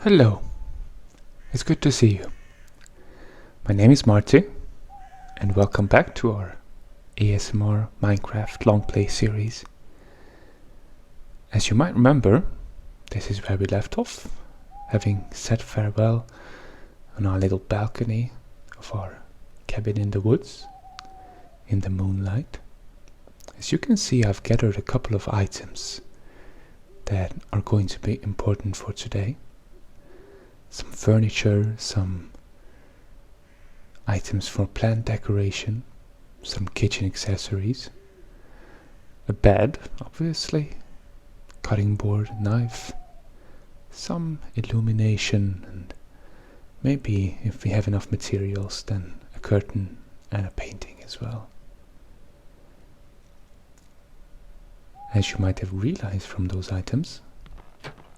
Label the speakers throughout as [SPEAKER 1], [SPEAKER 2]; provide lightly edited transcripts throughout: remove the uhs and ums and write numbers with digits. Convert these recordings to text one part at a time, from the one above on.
[SPEAKER 1] Hello, it's good to see you. My name is Marty, and welcome back to our ASMR Minecraft Longplay series. As you might remember, this is where we left off, having said farewell on our little balcony of our cabin in the woods, in the moonlight. As you can see, I've gathered a couple of items that are going to be important for today. Some furniture, some items for plant decoration, some kitchen accessories, a bed, obviously, cutting board, knife, some illumination, and maybe, if we have enough materials, then a curtain and a painting as well. As you might have realized from those items,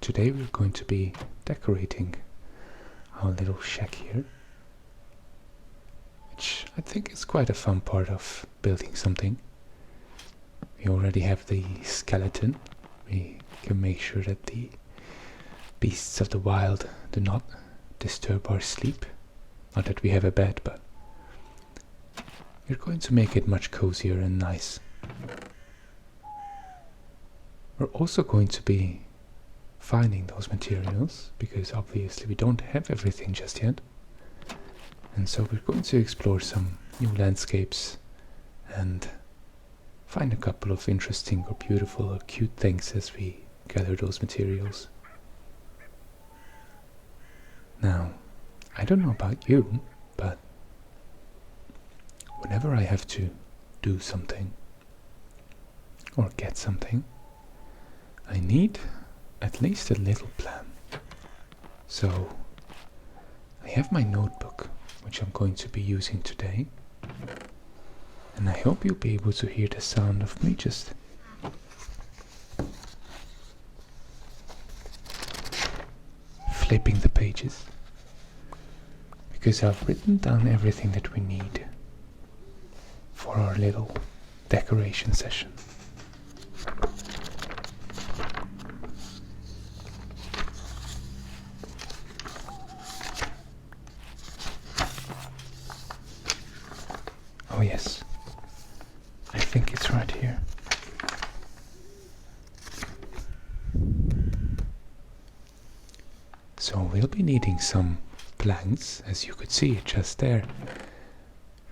[SPEAKER 1] today we're going to be decorating our little shack here, which I think is quite a fun part of building something. We already have the skeleton. We can make sure that the beasts of the wild do not disturb our sleep. Not that we have a bed, but we're going to make it much cozier and nice. We're also going to be finding those materials, because obviously we don't have everything just yet. And so we're going to explore some new landscapes and find a couple of interesting or beautiful or cute things as we gather those materials. Now, I don't know about you, but whenever I have to do something or get something, I need at least a little plan. So I have my notebook, which I'm going to be using today, and I hope you'll be able to hear the sound of me just flipping the pages, because I've written down everything that we need for our little decoration session. Oh yes, I think it's right here. So we'll be needing some planks, as you could see just there.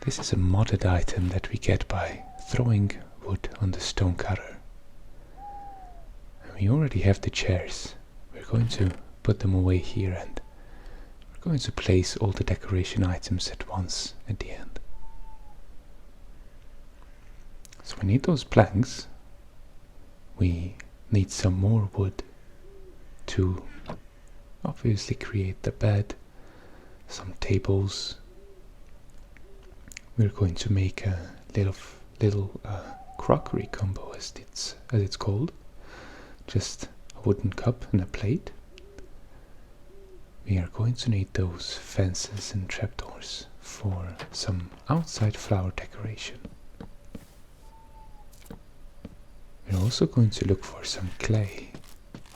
[SPEAKER 1] This is a modded item that we get by throwing wood on the stone cutter. And we already have the chairs. We're going to put them away here, and we're going to place all the decoration items at once at the end. So we need those planks. We need some more wood to obviously create the bed, some tables. We're going to make a little crockery combo, as it's called. Just a wooden cup and a plate. We are going to need those fences and trapdoors for some outside flower decoration. We're also going to look for some clay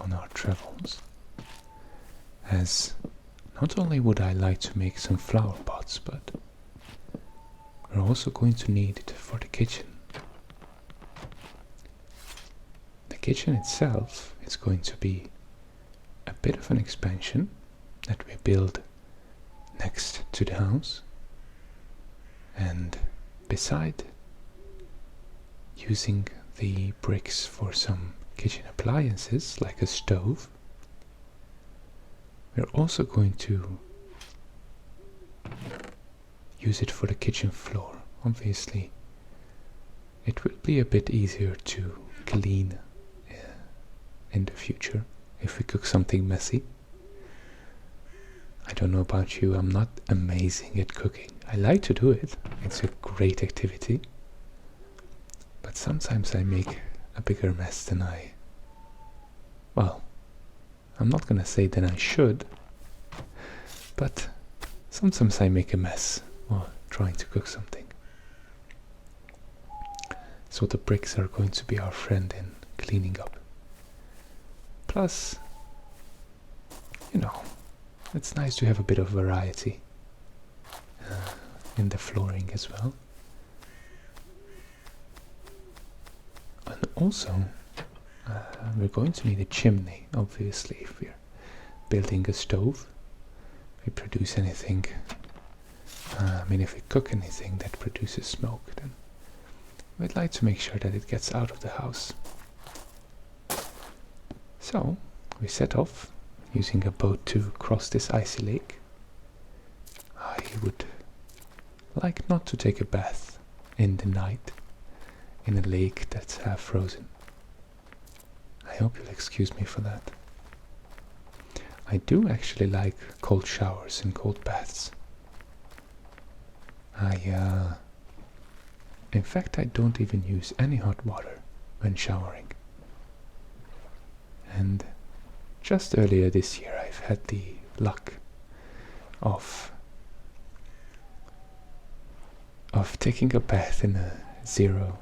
[SPEAKER 1] on our travels, as not only would I like to make some flower pots, but we're also going to need it for the kitchen. The kitchen itself is going to be a bit of an expansion that we build next to the house, and beside using the bricks for some kitchen appliances like a stove, we're also going to use it for the kitchen floor. Obviously, it will be a bit easier to clean in the future if we cook something messy. I don't know about you, I'm not amazing at cooking. I like to do it, it's a great activity. But sometimes I make a bigger mess than I'm not gonna say that I should, but sometimes I make a mess while trying to cook something. So the bricks are going to be our friend in cleaning up. Plus, it's nice to have a bit of variety in the flooring as well. And also, we're going to need a chimney, obviously, if we're building a stove. If we produce anything, if we cook anything that produces smoke, then we'd like to make sure that it gets out of the house. So, we set off using a boat to cross this icy lake. I would like not to take a bath in the night in a lake that's half frozen. I hope you'll excuse me for that. I do actually like cold showers and cold baths. In fact, I don't even use any hot water when showering. And just earlier this year I've had the luck of taking a bath in a 0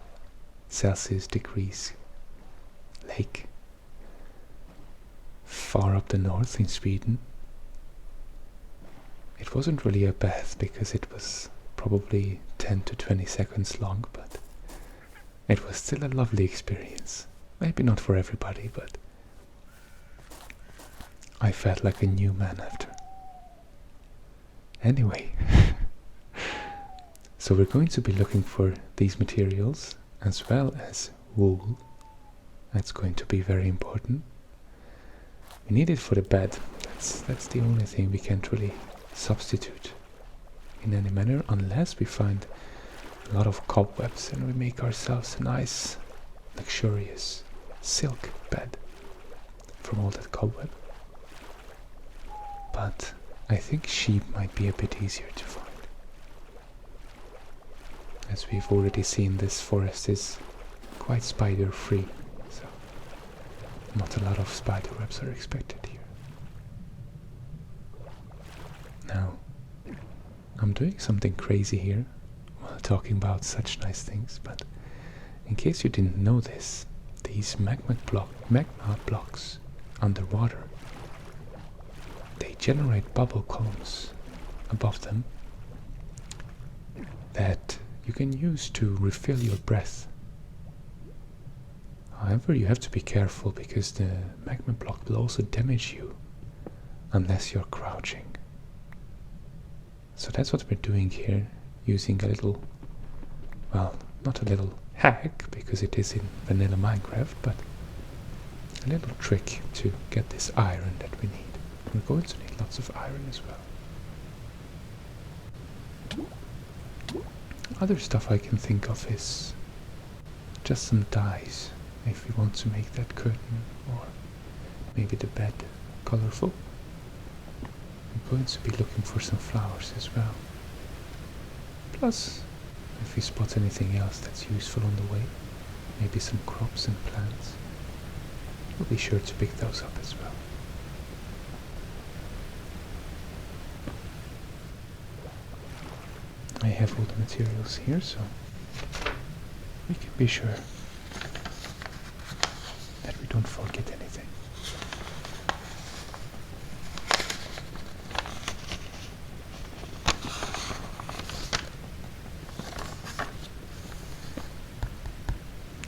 [SPEAKER 1] Celsius degrees lake far up the north in Sweden. It wasn't really a bath because it was probably 10 to 20 seconds long, but it was still a lovely experience. Maybe not for everybody, but I felt like a new man after. Anyway, so we're going to be looking for these materials as well as wool. That's going to be very important. We need it for the bed. That's the only thing we can't really substitute in any manner unless we find a lot of cobwebs and we make ourselves a nice, luxurious silk bed from all that cobweb. But I think sheep might be a bit easier to find. As we've already seen, this forest is quite spider free, so not a lot of spider webs are expected here. Now, I'm doing something crazy here while talking about such nice things, but in case you didn't know this, these magma blocks underwater, they generate bubble columns above them that you can use to refill your breath. However, you have to be careful because the magma block will also damage you unless you're crouching. So that's what we're doing here, using a little, well, not a little hack because it is in vanilla Minecraft, but a little trick to get this iron that we need. We're going to need lots of iron as well. Other stuff I can think of is just some dyes if we want to make that curtain or maybe the bed colorful. I'm going to be looking for some flowers as well. Plus, if we spot anything else that's useful on the way, maybe some crops and plants, we'll be sure to pick those up as well. I have all the materials here, so we can be sure that we don't forget anything.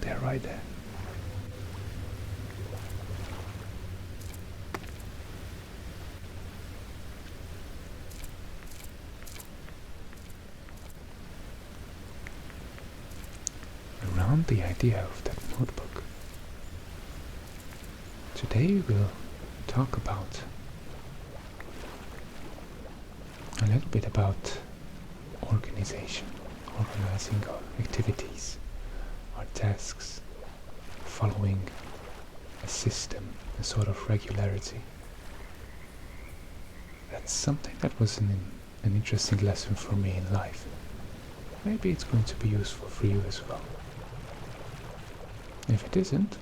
[SPEAKER 1] They're right there. The idea of that notebook. Today we'll talk about a little bit about organization, organizing our activities, our tasks, following a system, a sort of regularity. That's something that was an interesting lesson for me in life. Maybe it's going to be useful for you as well. If it isn't,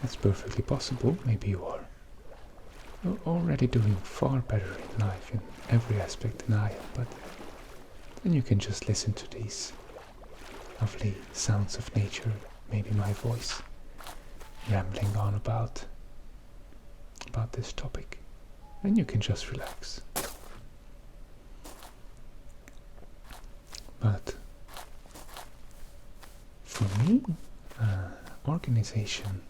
[SPEAKER 1] it's perfectly possible. Maybe you're already doing far better in life in every aspect than I am, but then you can just listen to these lovely sounds of nature, maybe my voice rambling on about this topic. and you can just relax. But for me, organization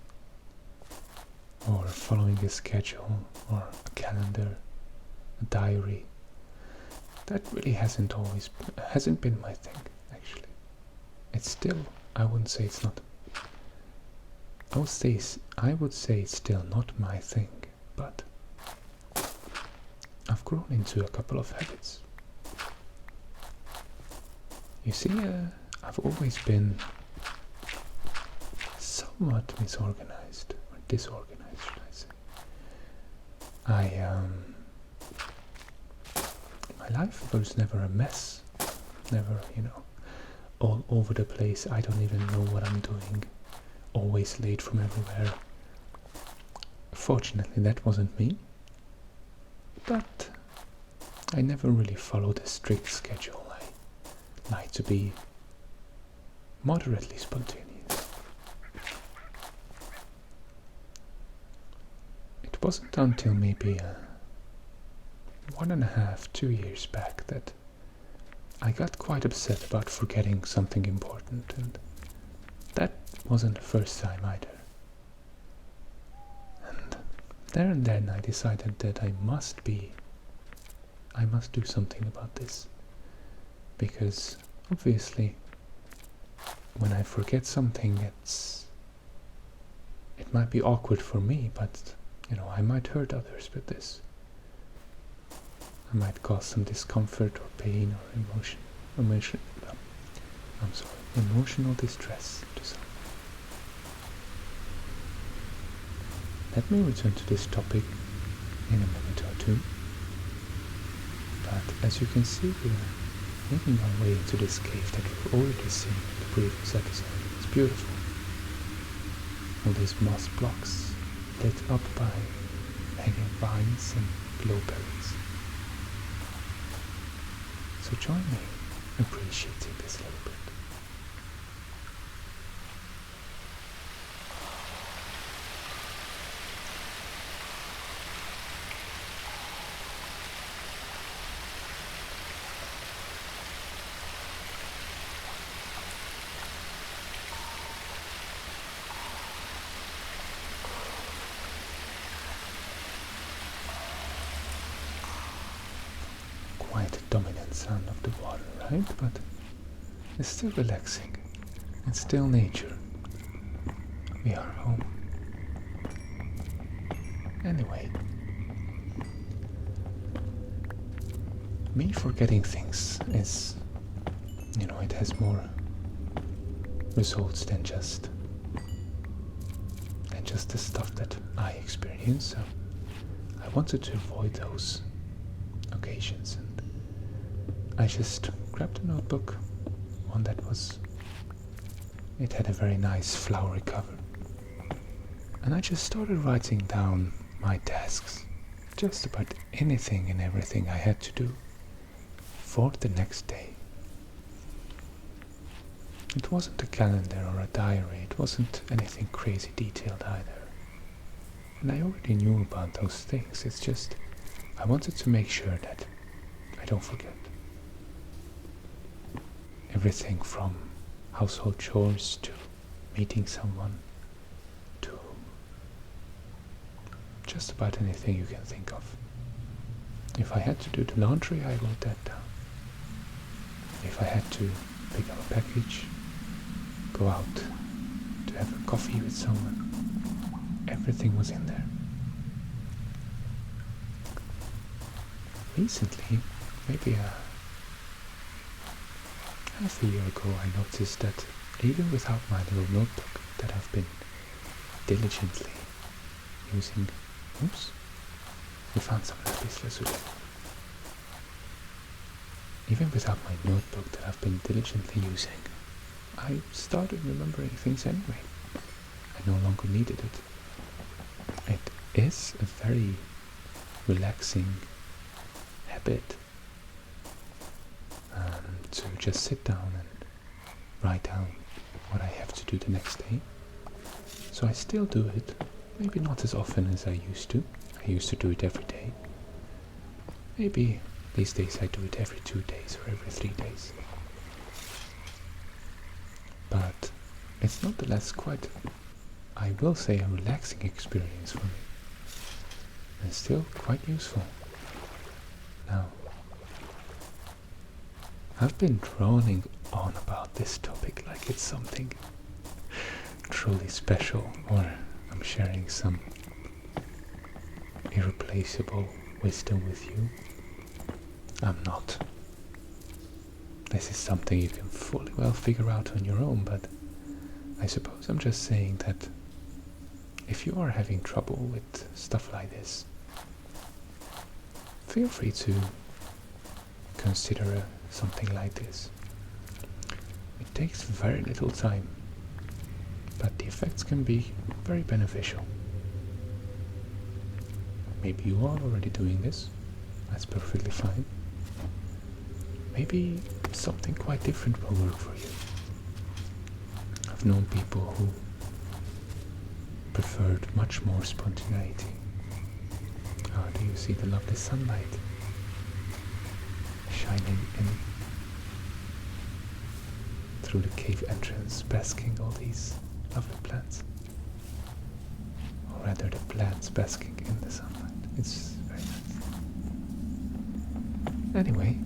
[SPEAKER 1] or following a schedule or a calendar, a diary, that really hasn't been my thing, actually. It's still, I wouldn't say it's not, I would say it's still not my thing, but I've grown into a couple of habits. You see, I've always been somewhat disorganized, should I say. My life was never a mess, never, all over the place. I don't even know what I'm doing, always late from everywhere. Fortunately, that wasn't me, but I never really followed a strict schedule. I like to be moderately spontaneous. It wasn't until maybe 1.5, 2 years back that I got quite upset about forgetting something important, and that wasn't the first time either. And there and then I decided that I must do something about this, because obviously when I forget something, it might be awkward for me, but I might hurt others with this. I might cause some discomfort or pain or emotional distress to some. Let me return to this topic in a minute or two. But as you can see, we're making our way into this cave that we've already seen in the previous episode. It's beautiful. All these moss blocks lit up by hanging vines and glowberries. So join me appreciating this a little bit. Quite a dominant sound of the water, right? But it's still relaxing. It's still nature. We are home. Anyway, me forgetting things is, it has more results than just the stuff that I experience. So I wanted to avoid those occasions, and I just grabbed a notebook, one that it had a very nice flowery cover, and I just started writing down my tasks, just about anything and everything I had to do for the next day. It wasn't a calendar or a diary, it wasn't anything crazy detailed either, and I already knew about those things. It's just I wanted to make sure that I don't forget. Everything from household chores to meeting someone to just about anything you can think of. If I had to do the laundry, I wrote that down. If I had to pick up a package, go out to have a coffee with someone, everything was in there. Recently, maybe half a year ago, I noticed that even without my little notebook that I've been diligently using, oops, we found some lapis lazuli. Even without my notebook that I've been diligently using, I started remembering things anyway. I no longer needed it. It is a very relaxing habit to just sit down and write down what I have to do the next day. So I still do it, maybe not as often as I used to. I used to do it every day, Maybe these days I do it every 2 days or every 3 days. But it's nonetheless quite, I will say, a relaxing experience for me. And still quite useful. Now, I've been droning on about this topic like it's something truly special, or I'm sharing some irreplaceable wisdom with you. I'm not. This is something you can fully well figure out on your own, but I suppose I'm just saying that if you are having trouble with stuff like this, feel free to consider something like this. It takes very little time, but the effects can be very beneficial. Maybe you are already doing this, that's perfectly fine. Maybe something quite different will work for you. I've known people who preferred much more spontaneity. Do you see the lovely sunlight shining in through the cave entrance, basking all these lovely plants? Or rather, the plants basking in the sunlight. It's very nice. Anyway,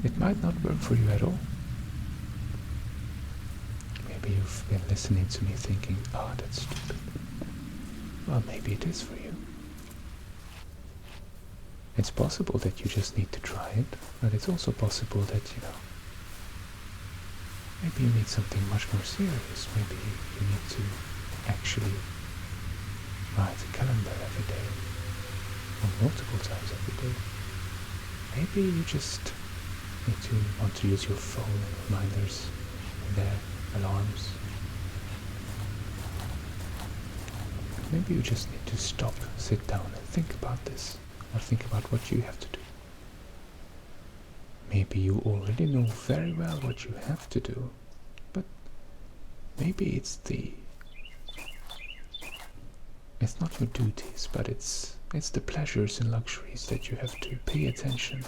[SPEAKER 1] it might not work for you at all. Maybe you've been listening to me thinking, oh, that's stupid. Well, maybe it is for you. It's possible that you just need to try it, but it's also possible that, maybe you need something much more serious. Maybe you need to actually write a calendar every day, or multiple times every day. Maybe you just need to want to use your phone and reminders and their alarms. Maybe you just need to stop, sit down and think about this, or think about what you have to do. Maybe you already know very well what you have to do, but maybe it's not your duties, but it's the pleasures and luxuries that you have to pay attention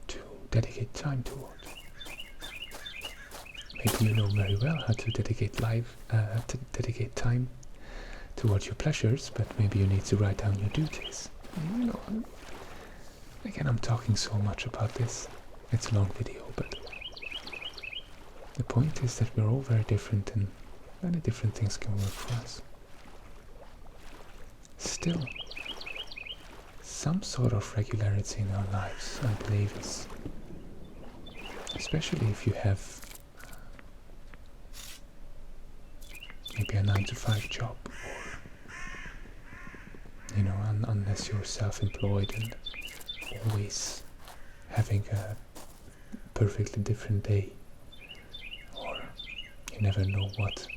[SPEAKER 1] to, dedicate time toward. Maybe you know very well how to dedicate time towards your pleasures, but maybe you need to write down your duties. Again, I'm talking so much about this. It's a long video, but the point is that we're all very different and many different things can work for us. Still, some sort of regularity in our lives, I believe, is, especially if you have maybe a 9-to-5 job, or unless you're self-employed and always having a perfectly different day, or you never know what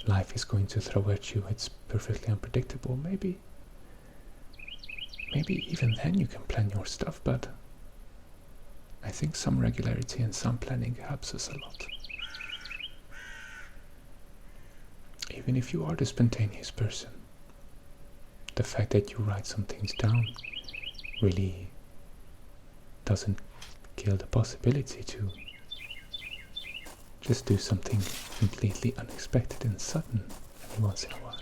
[SPEAKER 1] life is going to throw at you, it's perfectly unpredictable. Maybe even then you can plan your stuff, but I think some regularity and some planning helps us a lot. Even if you are the spontaneous person, the fact that you write some things down really doesn't kill the possibility to just do something completely unexpected and sudden every once in a while.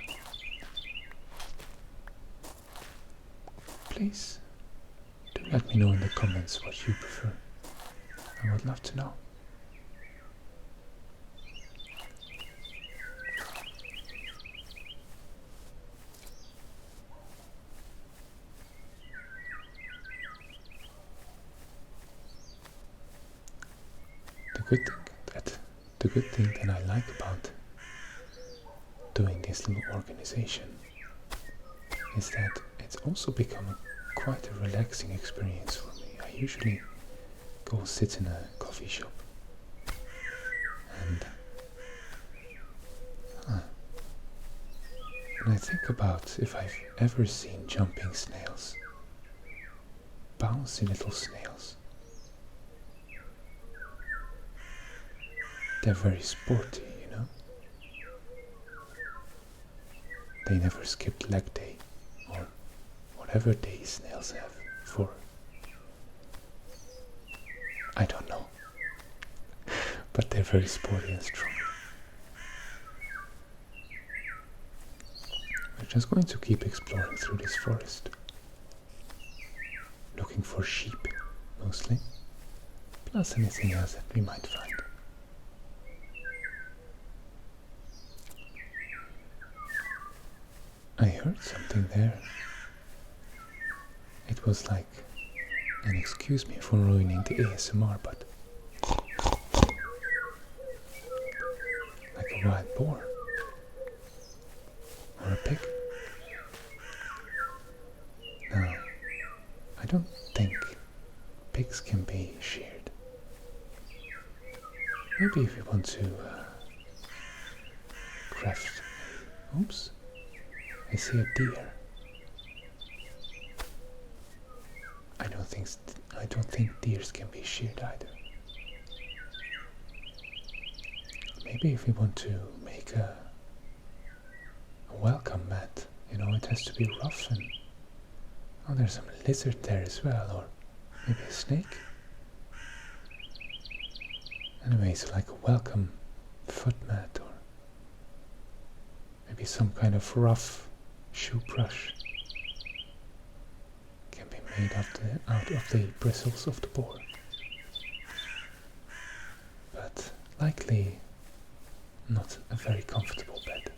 [SPEAKER 1] Please do let me know in the comments what you prefer. I would love to know. The good thing that I like about doing this little organization is that it's also become quite a relaxing experience for me. I usually go sit in a coffee shop and I think about if I've ever seen jumping snails, bouncy little snails. They're very sporty, They never skipped leg day, or whatever day snails have for, I don't know, but they're very sporty and strong. We're just going to keep exploring through this forest, looking for sheep mostly, plus anything else that we might find. I heard something there. It was like, and excuse me for ruining the ASMR, but like a wild boar or a pig. Now, I don't think pigs can be sheared. Maybe if we want to craft. Oops. I see a deer. I don't think deers can be sheared either. Maybe if we want to make a welcome mat, you know, it has to be rough and oh, there's some lizard there as well, or maybe a snake. Anyway, so like a welcome foot mat, or maybe some kind of rough shoe brush can be made out of the bristles of the boar. But likely not a very comfortable bed.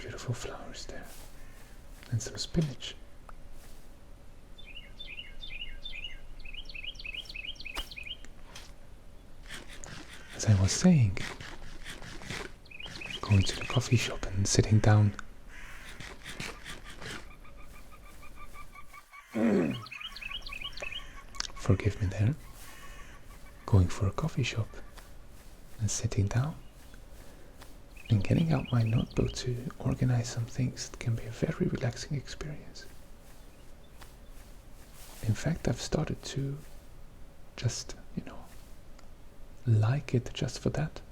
[SPEAKER 1] Beautiful flowers there. And some spinach. As I was saying, going to the coffee shop and sitting down. Forgive me there. Going for a coffee shop and sitting down and getting out my notebook to organize some things can be a very relaxing experience. In fact, I've started to just, like it just for that.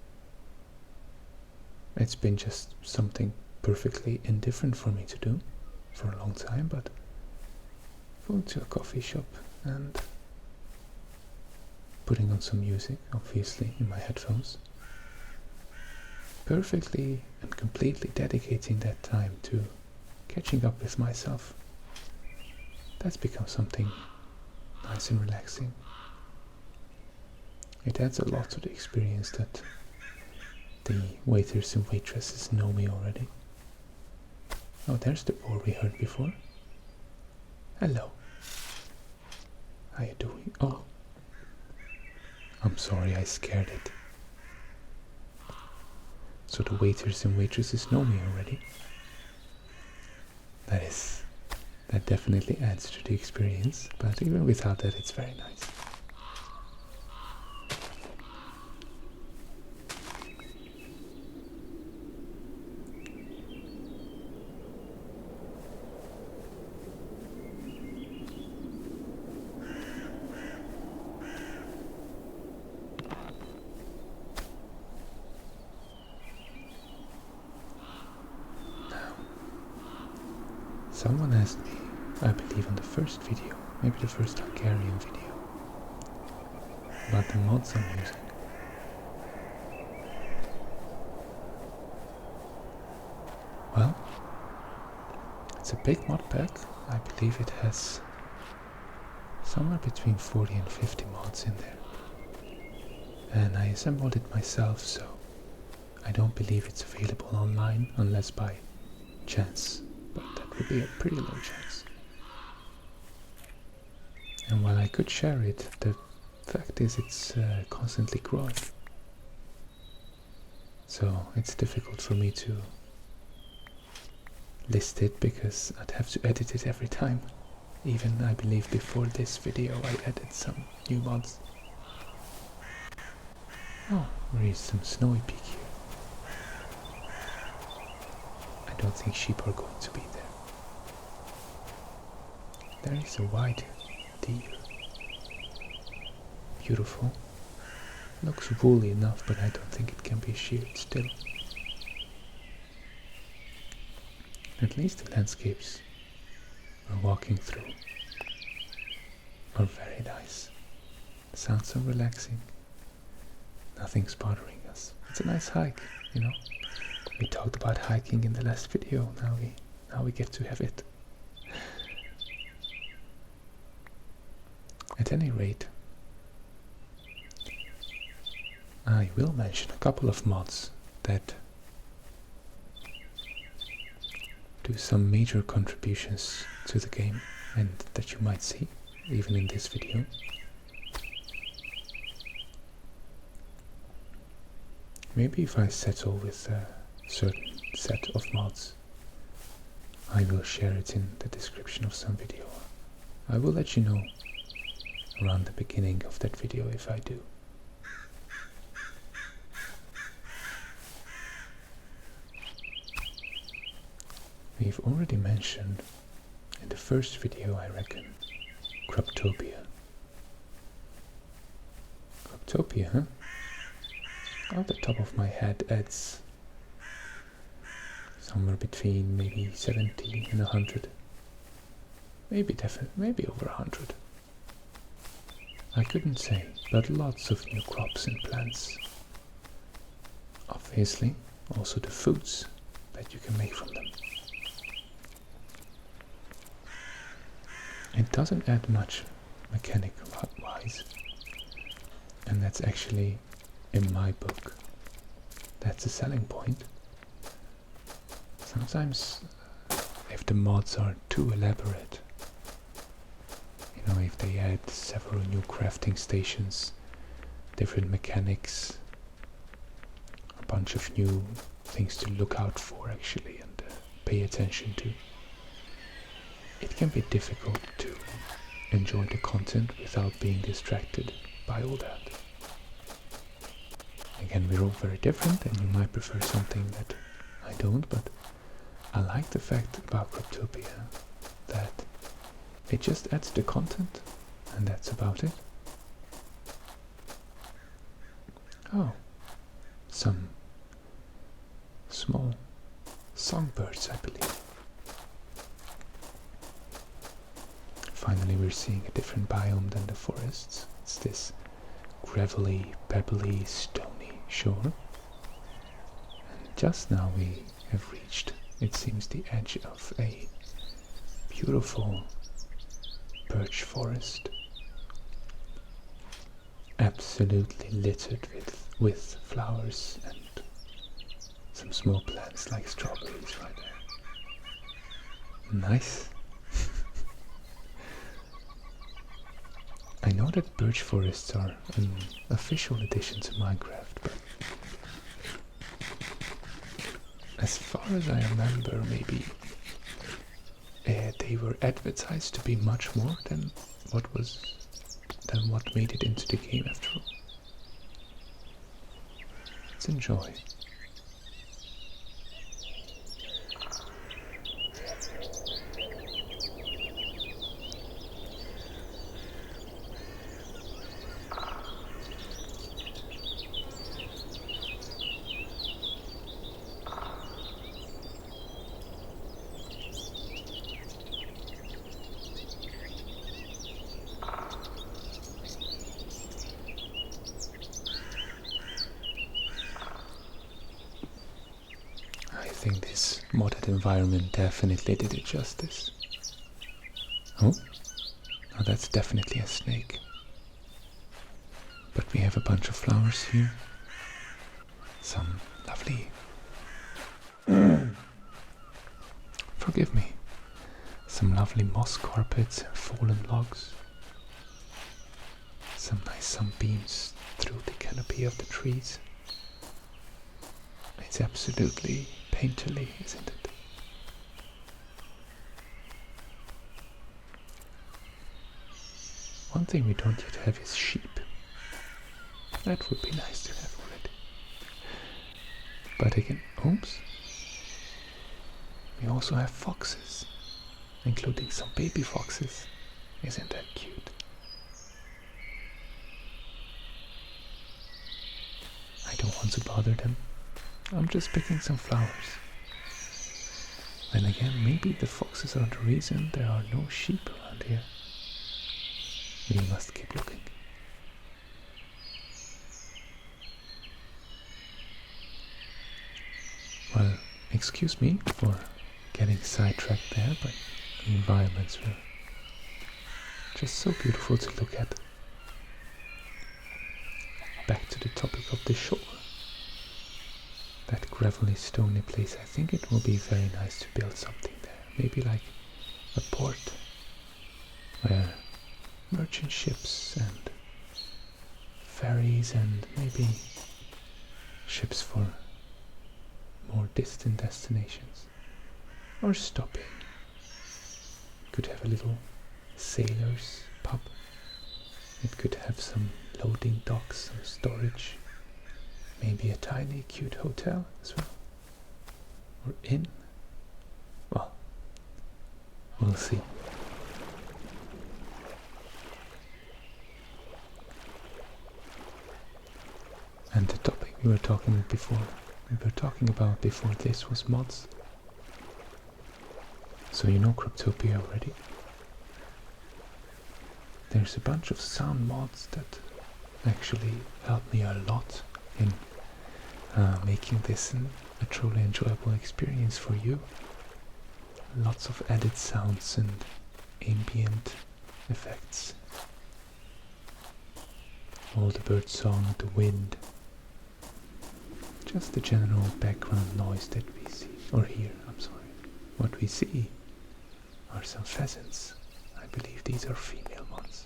[SPEAKER 1] It's been just something perfectly indifferent for me to do for a long time, but going to a coffee shop and putting on some music, obviously, in my headphones, perfectly and completely dedicating that time to catching up with myself, that's become something nice and relaxing. It adds a lot to the experience that the waiters and waitresses know me already. Oh, there's the boar we heard before. Hello. How you doing? Oh, I'm sorry, I scared it. So the waiters and waitresses know me already. That definitely adds to the experience, but even without that, it's very nice. Someone asked me, I believe on the first video, maybe the first Hungarian video, about the mods I'm using. Well, it's a big mod pack. I believe it has somewhere between 40 and 50 mods in there. And I assembled it myself, so I don't believe it's available online unless by chance. But that would be a pretty low chance. And while I could share it, the fact is it's constantly growing. So it's difficult for me to list it because I'd have to edit it every time. Even I believe before this video I added some new mods. Oh, there is some snowy peak here. I don't think sheep are going to be there. There is a white deer. Beautiful. Looks woolly enough, but I don't think it can be sheared still. At least the landscapes we're walking through are very nice. It sounds so relaxing. Nothing's bothering us. It's a nice hike, you know. We talked about hiking in the last video. Now we get to have it. At any rate, I will mention a couple of mods that do some major contributions to the game and that you might see even in this video. Maybe if I settle with a certain set of mods, I will share it in the description of some video. I will let you know around the beginning of that video if I do. We've already mentioned in the first video, I reckon, Croptopia. Croptopia, huh? Off the top of my head, adds somewhere between maybe 70 and 100. Maybe over 100. I couldn't say, but lots of new crops and plants. Obviously, also the foods that you can make from them. It doesn't add much mechanic-wise, and that's actually, in my book, that's a selling point. Sometimes, if the mods are too elaborate, you know, if they add several new crafting stations, different mechanics, a bunch of new things to look out for actually and pay attention to, it can be difficult to enjoy the content without being distracted by all that. Again, we're all very different and you might prefer something that I don't, but I like the fact about Croptopia that it just adds the content and that's about it. Oh, some small songbirds, I believe. Finally, we're seeing a different biome than the forests. It's this gravelly, pebbly, stony shore. And just now we have reached, it seems, the edge of a beautiful birch forest. Absolutely littered with flowers and some small plants like strawberries right there. Nice. I know that birch forests are an official addition to Minecraft, but as far as I remember, maybe they were advertised to be much more than what made it into the game after all. Let's enjoy. I think this modded environment definitely did it justice. Oh, now that's definitely a snake. But we have a bunch of flowers here. Some lovely... Forgive me. Some lovely moss carpets and fallen logs. Some nice sunbeams through the canopy of the trees. It's absolutely painterly, isn't it? One thing we don't yet have is sheep. That would be nice to have already. But again, oops. We also have foxes, including some baby foxes. Isn't that cute? I don't want to bother them. I'm just picking some flowers. Then again, maybe the foxes are the reason there are no sheep around here. We must keep looking. Well, excuse me for getting sidetracked there, but the environments were just so beautiful to look at. Back to the topic of the shore. That gravelly, stony place, I think it will be very nice to build something there. Maybe like a port where merchant ships and ferries and maybe ships for more distant destinations or stopping. Could have a little sailor's pub. It could have some loading docks, some storage, maybe a tiny cute hotel as well, or inn. Well, we'll see. And the topic we were talking about before this was mods. So you know Cryptopia already. There's a bunch of sound mods that actually helped me a lot in making this a truly enjoyable experience for you. Lots of added sounds and ambient effects. All the bird song, the wind. Just the general background noise that we see, or hear, I'm sorry. What we see are some pheasants. I believe these are female ones.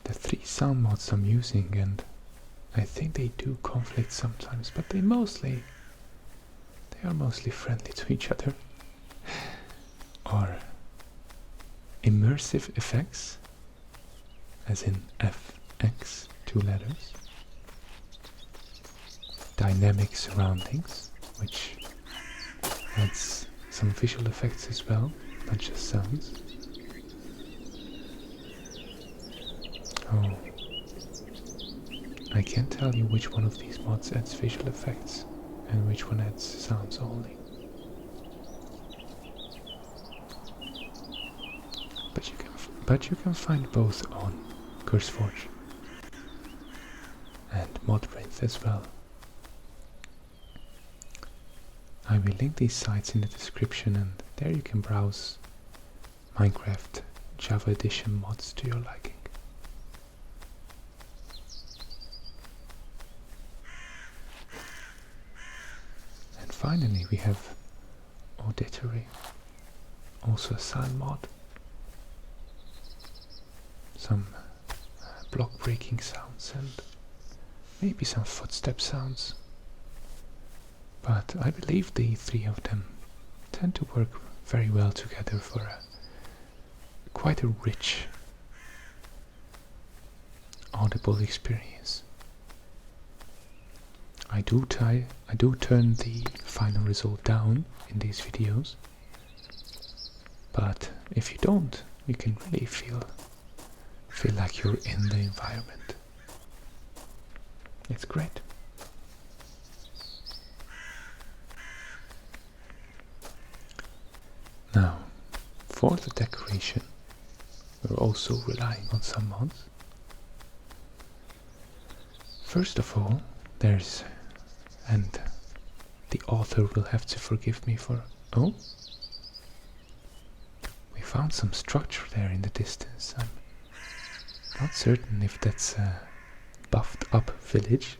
[SPEAKER 1] The 3 sound mods I'm using, and I think they do conflict sometimes, but they are mostly friendly to each other, are immersive effects, as in FX, 2 letters, dynamic surroundings, which adds some visual effects as well, not just sounds. Oh, I can't tell you which one of these mods adds visual effects and which one adds sounds only. But you can find both on CurseForge and Modprint as well. I will link these sites in the description, and there you can browse Minecraft Java Edition mods to your liking. And finally we have Auditory, also a sound mod. Some block breaking sounds and maybe some footstep sounds. But I believe the 3 of them tend to work very well together for quite a rich audible experience. I do turn the final result down in these videos, but if you don't, you can really feel like you're in the environment. It's great. Now, for the decoration, we're also relying on some mods. First of all, there's, and the author will have to forgive me for, oh, we found some structure there in the distance. I'm not certain if that's a buffed up village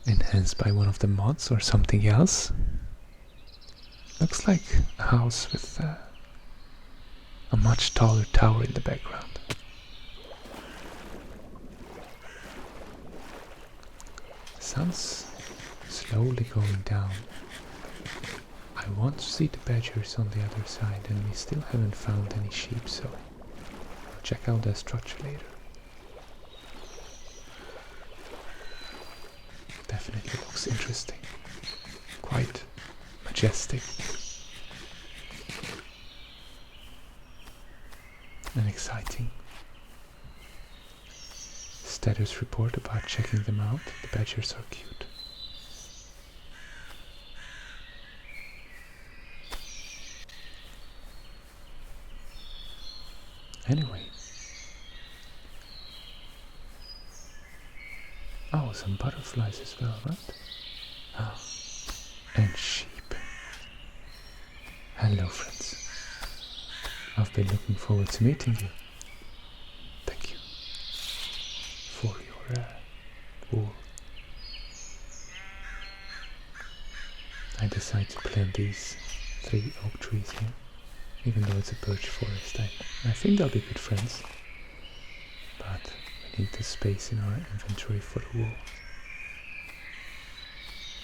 [SPEAKER 1] enhanced by one of the mods or something else. Looks like a house with a much taller tower in the background. Sun's slowly going down. I want to see the badgers on the other side, and we still haven't found any sheep, so I'll check out that structure later. Definitely looks interesting. Quite majestic. And exciting. Status report about checking them out. The badgers are cute. Anyway. Oh, some butterflies as well, right? Ah, and sheep. Hello, friends. I've been looking forward to meeting you. Thank you for your wool. I decided to plant these 3 oak trees here, even though it's a birch forest. I think they'll be good friends, but we need the space in our inventory for the wool.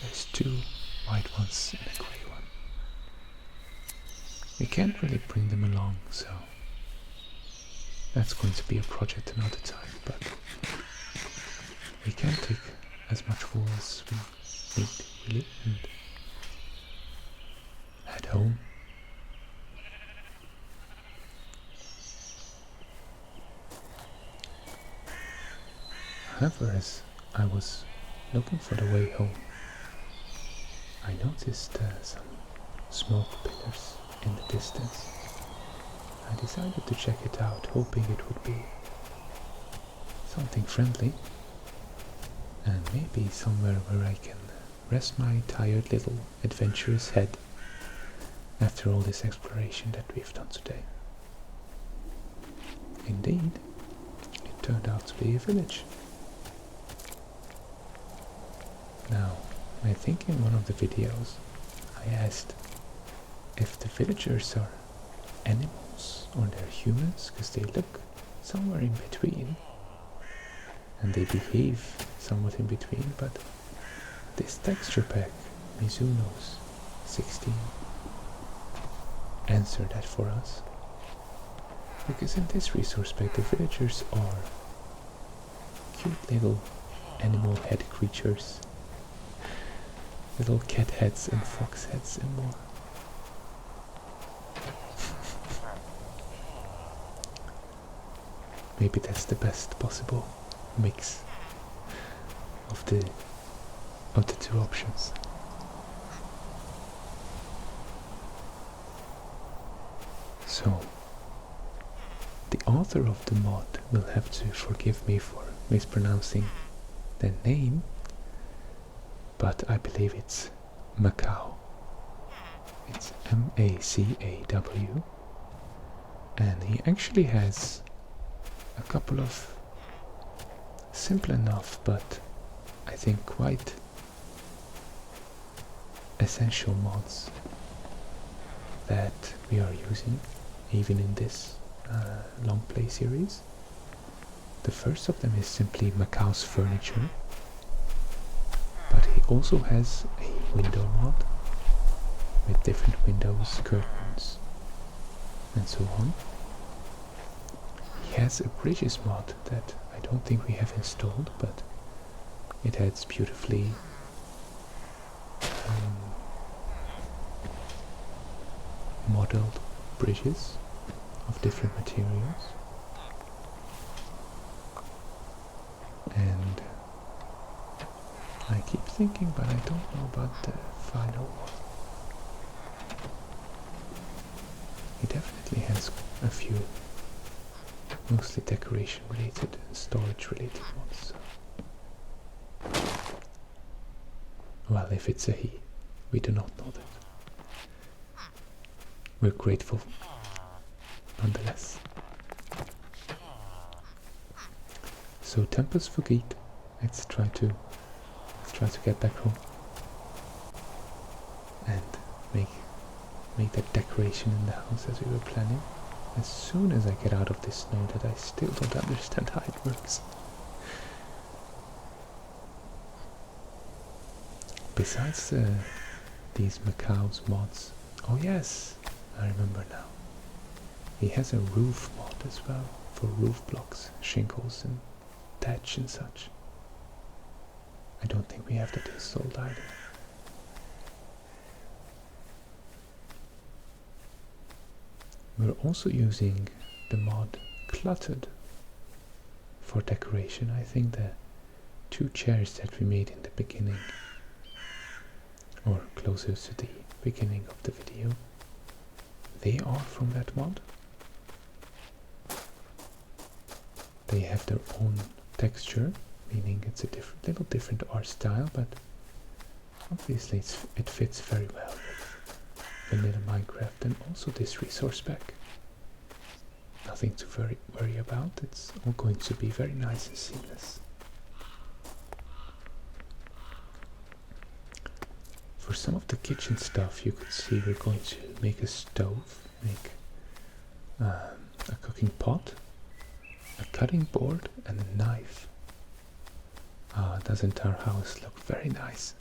[SPEAKER 1] There's 2 white ones and a grey one. We can't really bring them along, so that's going to be a project another time, but we can take as much wool as we need, really, and head home. However, as I was looking for the way home, I noticed some smoke pillars in the distance. I decided to check it out, hoping it would be something friendly and maybe somewhere where I can rest my tired little adventurous head after all this exploration that we've done today. Indeed, it turned out to be a village. Now, I think in one of the videos I asked if the villagers are animals or they're humans, because they look somewhere in between and they behave somewhat in between, but this texture pack, Mizuno's 16, answered that for us, because in this resource pack the villagers are cute little animal head creatures, little cat heads and fox heads and more. Maybe that's the best possible mix of the 2 options. So, the author of the mod will have to forgive me for mispronouncing the name, but I believe it's Macau. It's M-A-C-A-W, and he actually has a couple of simple enough but I think quite essential mods that we are using even in this long play series. The first of them is simply Macau's furniture, but he also has a window mod with different windows, curtains and so on. He has a bridges mod that I don't think we have installed, but it adds beautifully modeled bridges of different materials. And I keep thinking, but I don't know about the final one. He definitely has a few mostly decoration related and storage related ones. Well, if it's a he, we do not know that. We're grateful nonetheless. So Tempus Fugit, let's try to get back home and make that decoration in the house as we were planning, as soon as I get out of this snow that I still don't understand how it works. Besides these Macau's mods, oh yes, I remember now. He has a roof mod as well, for roof blocks, shingles and thatch and such. I don't think we have that installed either. We're also using the mod Cluttered for decoration. I think the 2 chairs that we made in the beginning, or closer to the beginning of the video, they are from that mod. They have their own texture, meaning it's a little different art style, but obviously it fits very well with vanilla Minecraft and also this resource pack. Nothing to worry about, it's all going to be very nice and seamless. For some of the kitchen stuff, you could see we're going to make a stove, make a cooking pot, a cutting board and a knife. Doesn't our house look very nice?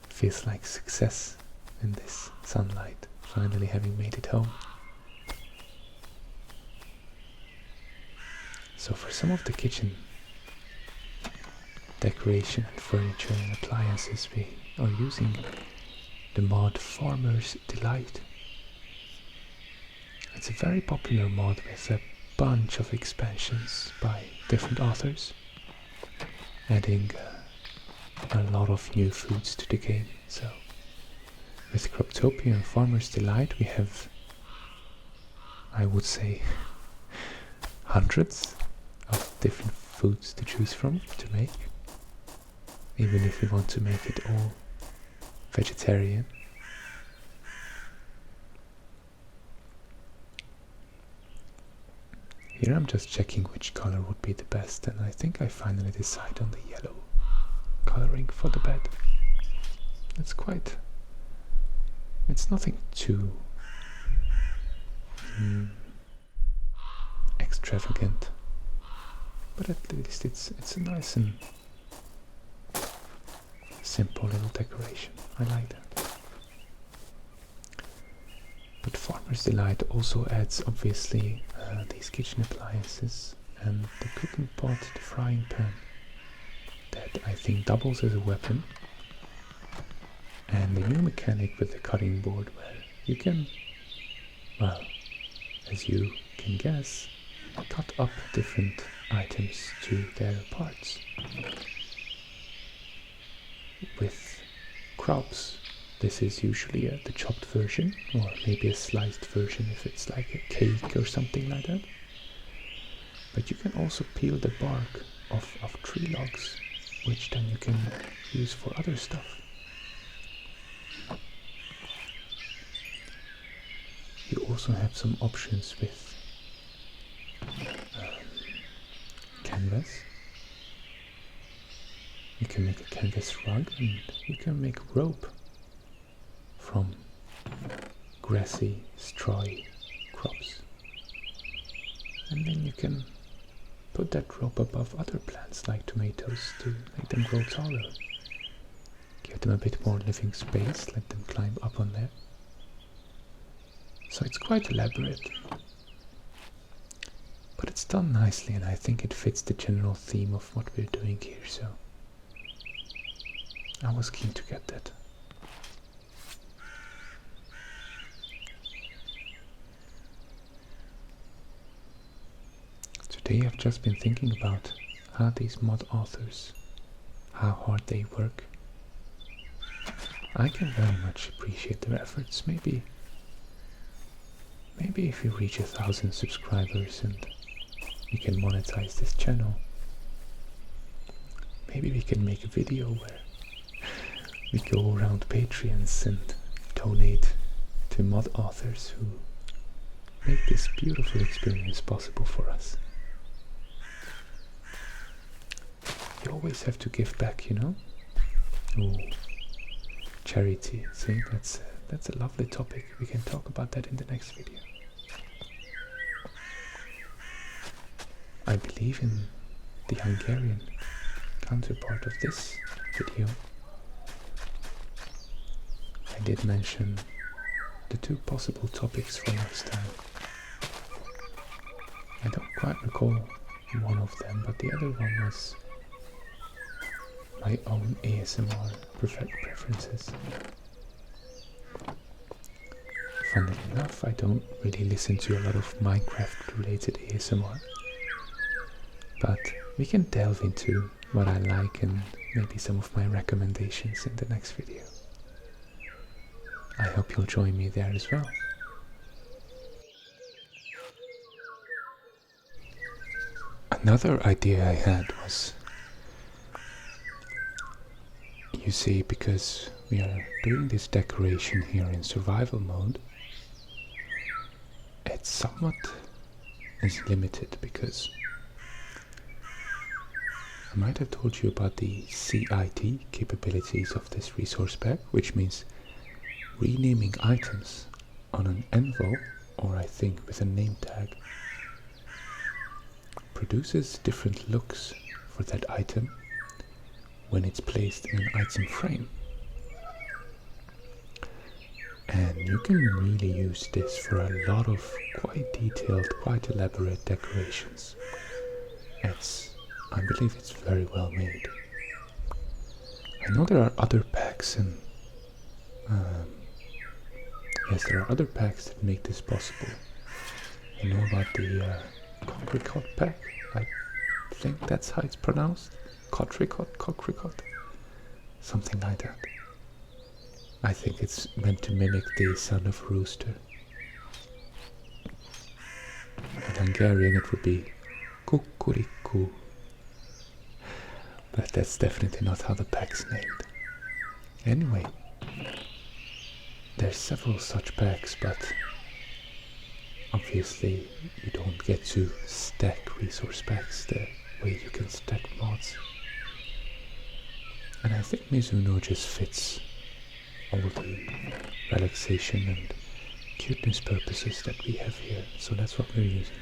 [SPEAKER 1] Feels like success in this sunlight, finally having made it home. So for some of the kitchen decoration and furniture and appliances, we are using the mod Farmer's Delight. It's a very popular mod with a bunch of expansions by different authors, adding a lot of new foods to the game. So with Croptopia and Farmer's Delight we have, I would say, hundreds of different foods to choose from to make, even if you want to make it all vegetarian. Here I'm just checking which color would be the best, and I think I finally decide on the yellow coloring for the bed. It's nothing too extravagant, but at least it's a nice and simple little decoration. I like that. But Farmer's Delight also adds, obviously, these kitchen appliances and the cooking pot, the frying pan, that I think doubles as a weapon, and the new mechanic with the cutting board where you can, well, as you can guess, cut up different items to their parts. With crops, this is usually the chopped version, or maybe a sliced version if it's like a cake or something like that. But you can also peel the bark of tree logs, which then you can use for other stuff. You also have some options with canvas. You can make a canvas rug, and you can make rope from grassy, strawy crops. And then you can put that rope above other plants like tomatoes to make them grow taller. Give them a bit more living space, let them climb up on there. So it's quite elaborate, but it's done nicely, and I think it fits the general theme of what we're doing here, so I was keen to get that. Today I've just been thinking about how these mod authors, how hard they work. I can very much appreciate their efforts. Maybe if you reach 1,000 subscribers and we can monetize this channel, maybe we can make a video where we go around Patreons and donate to mod authors who make this beautiful experience possible for us. You always have to give back, you know? Ooh, charity. See, that's a lovely topic. We can talk about that in the next video. I believe in the Hungarian counterpart of this video. I did mention the two possible topics for next time. I don't quite recall one of them, but the other one was my own ASMR preferences. Funnily enough, I don't really listen to a lot of Minecraft related ASMR, but we can delve into what I like and maybe some of my recommendations in the next video. I hope you'll join me there as well. Another idea I had was, you see, because we are doing this decoration here in survival mode, it's somewhat is limited because I might have told you about the CIT capabilities of this resource pack, which means renaming items on an envo, or I think with a name tag, produces different looks for that item when it's placed in an item frame. And you can really use this for a lot of quite detailed, quite elaborate decorations. I believe it's very well made. I know there are other packs and yes, there are other packs that make this possible. You know about the Cocricot pack? I think that's how it's pronounced. Cocricot, something like that. I think it's meant to mimic the sound of a rooster. In Hungarian it would be kukuriku. But that's definitely not how the pack's named. Anyway, there's several such packs, but obviously you don't get to stack resource packs the way you can stack mods. And I think Mizuno just fits all the relaxation and cuteness purposes that we have here, so that's what we're using.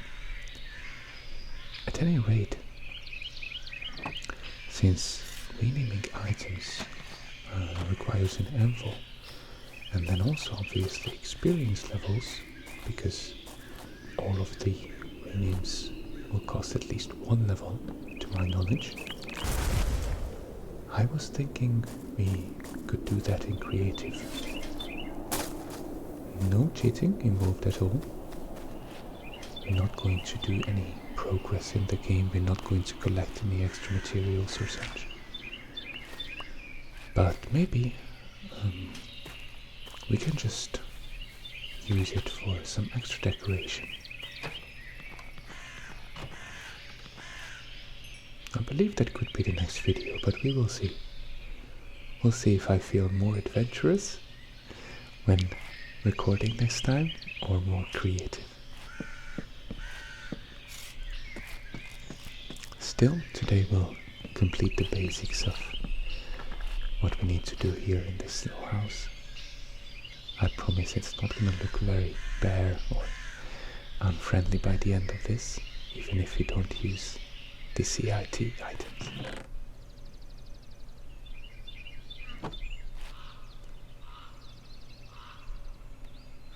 [SPEAKER 1] At any rate, since renaming items requires an envo, and then also obviously experience levels, because all of the renames will cost at least 1 level to my knowledge, I was thinking we could do that in creative. No cheating involved at all. We're not going to do any progress in the game, we're not going to collect any extra materials or such. But maybe we can just use it for some extra decoration. I believe that could be the next video, but we will see. We'll see if I feel more adventurous when recording next time, or more creative. Still, today we'll complete the basics of what we need to do here in this little house. I promise it's not gonna look very bare or unfriendly by the end of this, even if we don't use the CIT items.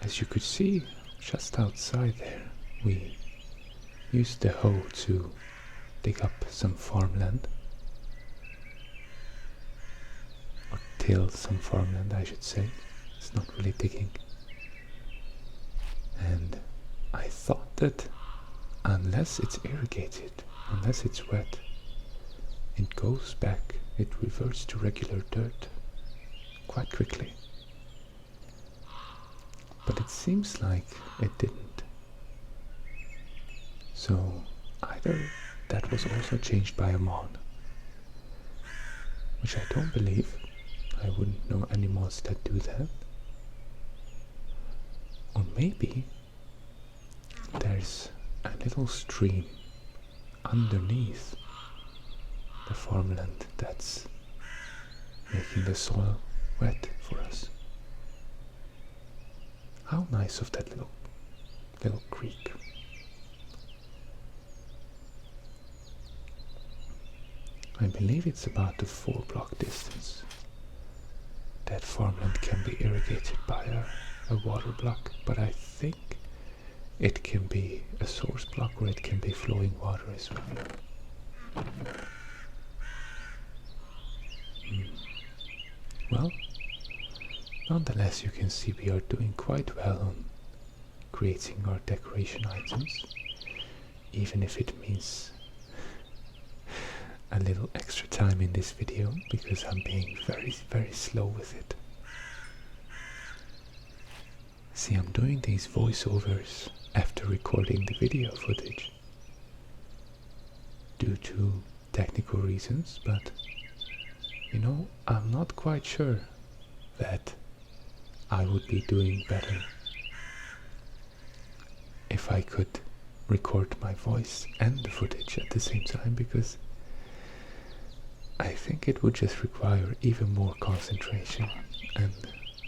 [SPEAKER 1] As you could see, just outside there, we used the hoe to dig up some farmland. Or till some farmland, I should say. It's not really digging. And I thought that unless it's irrigated, unless it's wet, it goes back, it reverts to regular dirt quite quickly. But it seems like it didn't. So either that was also changed by a mod, which I don't believe. I wouldn't know any mods that do that. Or maybe there's a little stream underneath the farmland that's making the soil wet for us. How nice of that little creek. I believe it's about a 4-block distance. That farmland can be irrigated by a water block, but I think it can be a source block or it can be flowing water as well. Well, nonetheless, you can see we are doing quite well on creating our decoration items, even if it means a little extra time in this video, because I'm being very, very slow with it. See, I'm doing these voiceovers after recording the video footage. to technical reasons, but you know, I'm not quite sure that I would be doing better if I could record my voice and the footage at the same time, because I think it would just require even more concentration, and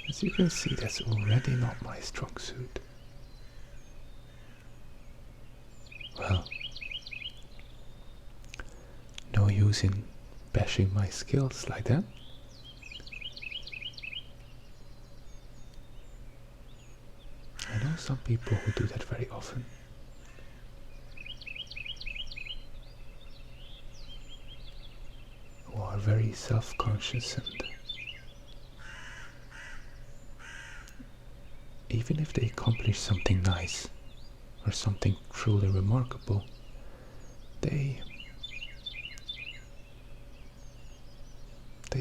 [SPEAKER 1] as you can see, that's already not my strong suit. Well, no use in bashing my skills like that. I know some people who do that very often. Who are very self-conscious, and even if they accomplish something nice or something truly remarkable, they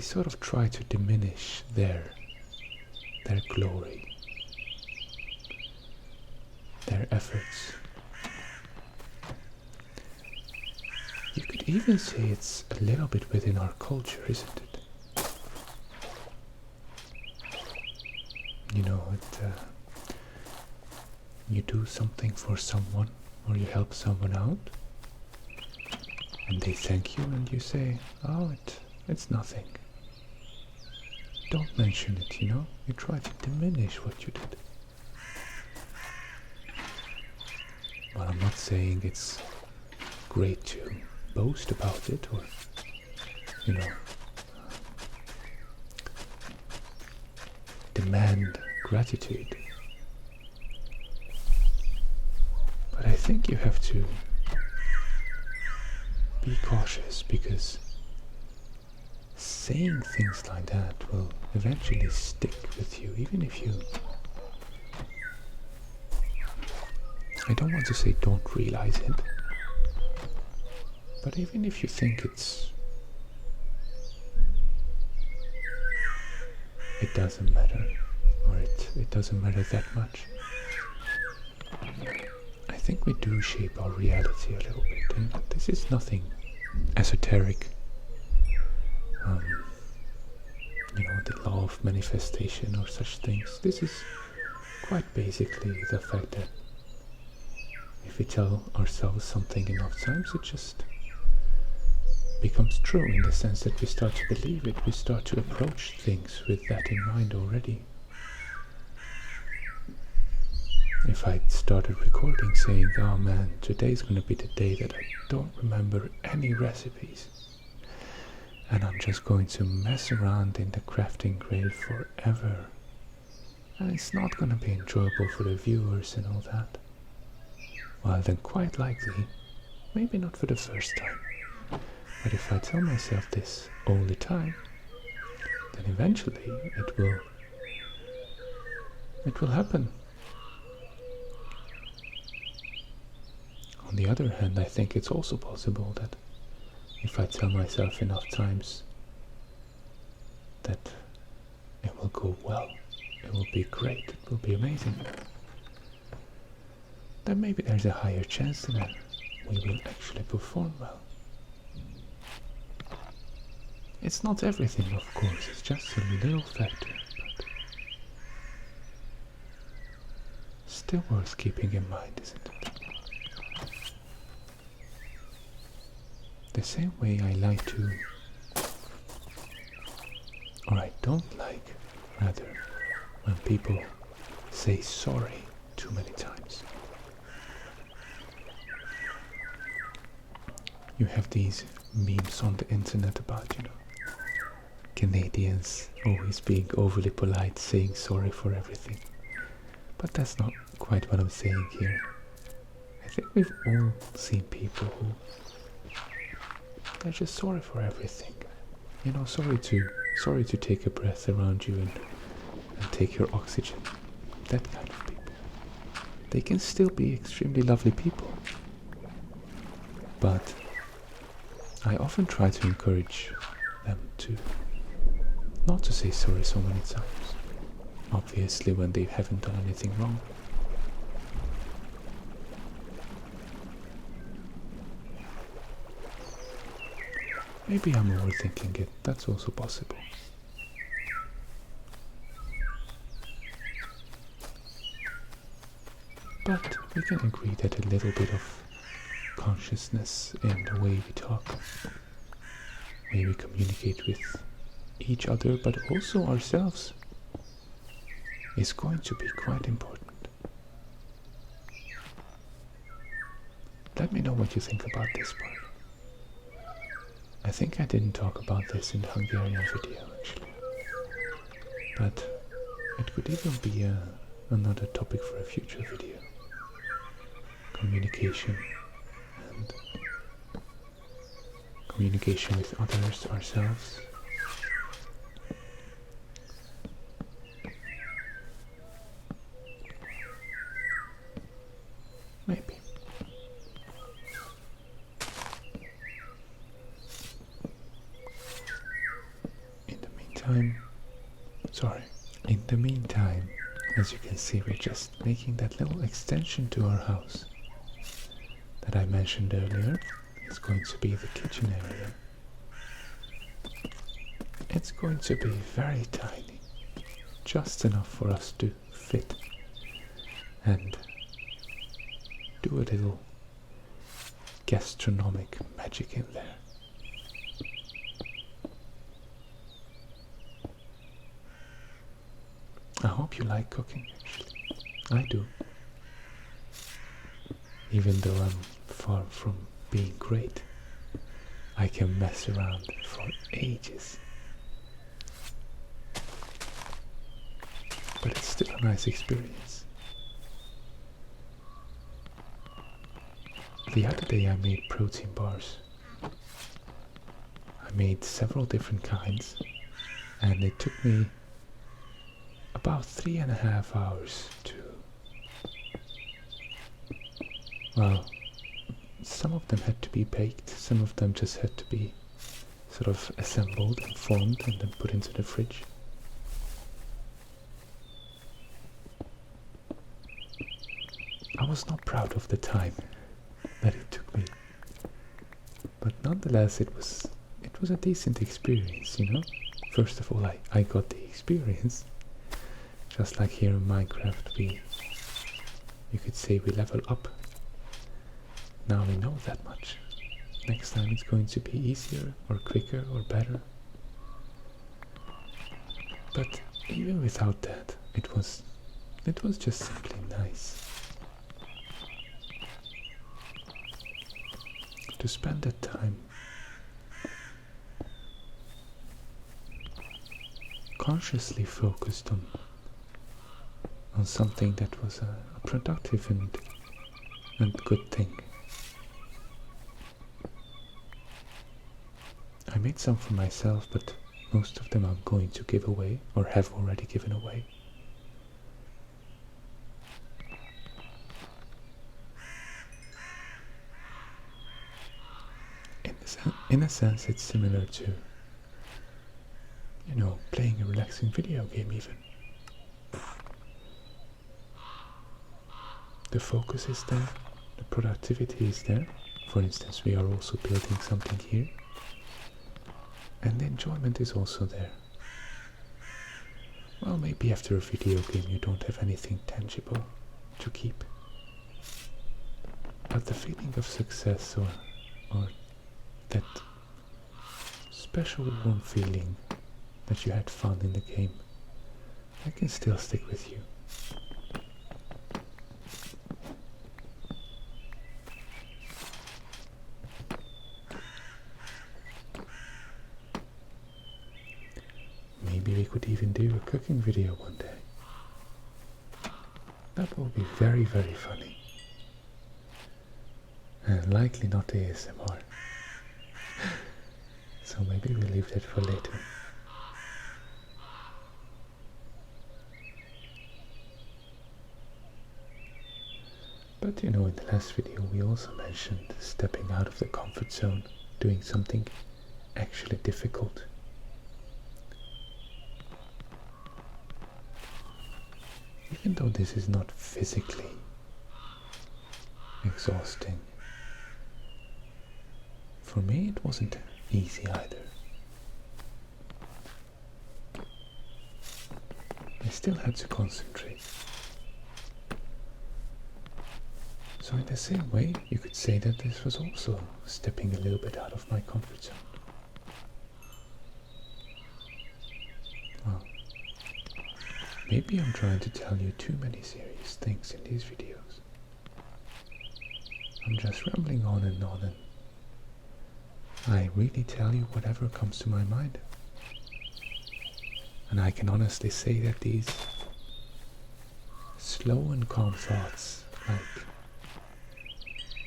[SPEAKER 1] sort of try to diminish their glory, their efforts. You could even say it's a little bit within our culture, isn't it? You know, you do something for someone, or you help someone out, and they thank you, and you say, oh, it's nothing. Don't mention it, you know? You try to diminish what you did. Well, I'm not saying it's great to boast about it, or, you know, demand gratitude. But I think you have to be cautious, because saying things like that will eventually stick with you, even if you... I don't want to say don't realize it, but even if you think it doesn't matter, or it doesn't matter that much, I think we do shape our reality a little bit, and this is nothing esoteric. You know, the law of manifestation or such things. This is quite basically the fact that if we tell ourselves something enough times, it just becomes true, in the sense that we start to believe it, we start to approach things with that in mind already. If I started recording saying, oh man, today's gonna be the day that I don't remember any recipes, and I'm just going to mess around in the crafting grid forever, and it's not gonna be enjoyable for the viewers and all that, well then quite likely, maybe not for the first time, but if I tell myself this all the time, then eventually it will happen. On the other hand, I think it's also possible that if I tell myself enough times that it will go well, it will be great, it will be amazing, then maybe there's a higher chance that we will actually perform well. It's not everything, of course, it's just a little factor, but still worth keeping in mind, isn't it? The same way I like to, or I don't like, rather, when people say sorry too many times. You have these memes on the internet about, you know, Canadians always being overly polite, saying sorry for everything. But that's not quite what I'm saying here. I think we've all seen people who they're just sorry for everything. You know, sorry to take a breath around you and take your oxygen. That kind of people. They can still be extremely lovely people. But I often try to encourage them to not to say sorry so many times. Obviously when they haven't done anything wrong. Maybe I'm overthinking it, that's also possible. But we can agree that a little bit of consciousness in the way we talk, way we communicate with each other, but also ourselves, is going to be quite important. Let me know what you think about this part. I think I didn't talk about this in the Hungarian video, actually. But it could even be another topic for a future video. Communication and communication with others, ourselves. Maybe. In the meantime, as you can see, we're just making that little extension to our house that I mentioned earlier. It's going to be the kitchen area. It's going to be very tiny, just enough for us to fit and do a little gastronomic magic in there. I hope you like cooking, actually. I do. Even though I'm far from being great, I can mess around for ages. But it's still a nice experience. The other day I made protein bars. I made several different kinds, and it took me about 3.5 hours to, well, some of them had to be baked, some of them just had to be sort of assembled and formed and then put into the fridge. I was not proud of the time that it took me, but nonetheless it was a decent experience, you know. First of all, I got the experience. Just like here in Minecraft, you could say we level up. Now we know that much. Next time it's going to be easier or quicker or better. But even without that, it was just simply nice. To spend that time consciously focused on something that was a productive and good thing. I made some for myself, but most of them I'm going to give away, or have already given away. In a sense, it's similar to, you know, playing a relaxing video game even. The focus is there, the productivity is there. For instance, we are also building something here. And the enjoyment is also there. Well, maybe after a video game you don't have anything tangible to keep. But the feeling of success or that special warm feeling that you had fun in the game, that can still stick with you. Maybe we could even do a cooking video one day. That will be very, very funny. And likely not ASMR. So maybe we'll leave that for later. But you know, in the last video we also mentioned stepping out of the comfort zone, doing something actually difficult. Even though this is not physically exhausting, for me it wasn't easy either. I still had to concentrate. So in the same way, you could say that this was also stepping a little bit out of my comfort zone. Well, maybe I'm trying to tell you too many serious things in these videos. I'm just rambling on, and I really tell you whatever comes to my mind. And I can honestly say that these slow and calm thoughts,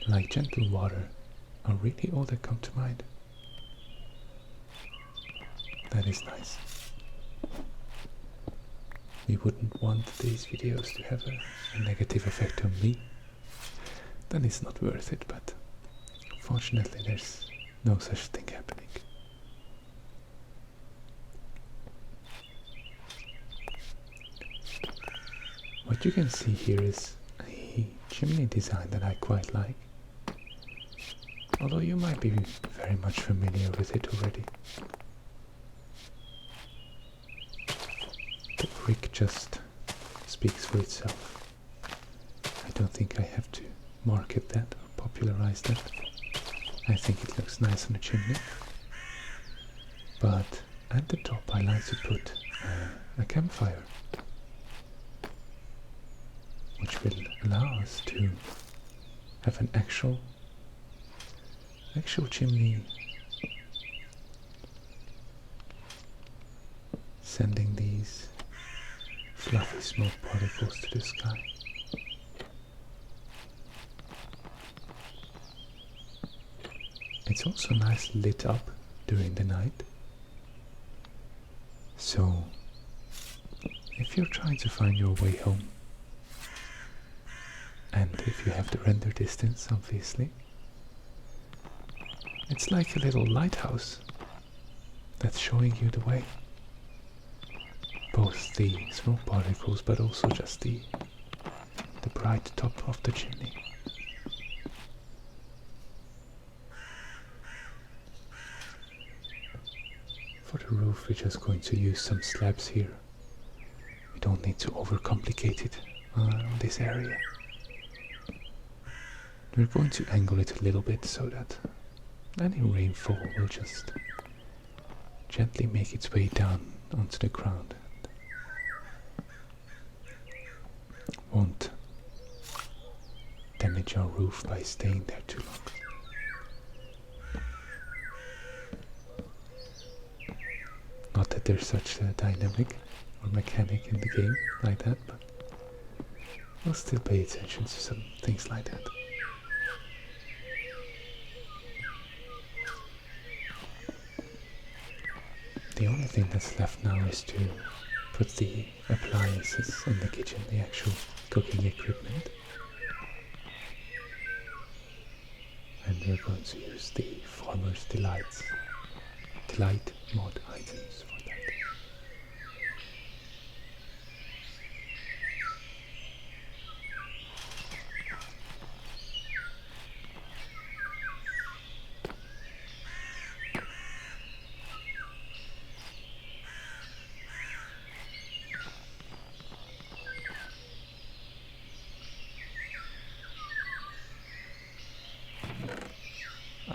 [SPEAKER 1] like gentle water, are really all that come to mind. That is nice. We wouldn't want these videos to have a negative effect on me. Then it's not worth it, but fortunately there's no such thing happening. What you can see here is a chimney design that I quite like, although you might be very much familiar with it already. The brick just speaks for itself. I don't think I have to market that or popularize that. I think it looks nice on a chimney. But at the top I like to put a campfire, which will allow us to have an actual chimney sending these fluffy smoke particles to the sky. It's also nicely lit up during the night, so if you're trying to find your way home, and if you have the render distance, obviously, it's like a little lighthouse that's showing you the way. Both the smoke particles, but also just the bright top of the chimney. For the roof, we're just going to use some slabs here. We don't need to overcomplicate it on this area. We're going to angle it a little bit so that any rainfall will just gently make its way down onto the ground and won't damage our roof by staying there too long. Not that there's such a dynamic or mechanic in the game like that, but we'll still pay attention to some things like that. The only thing that's left now is to put the appliances in the kitchen, the actual cooking equipment. And we're going to use the Farmer's Delight mod items for that.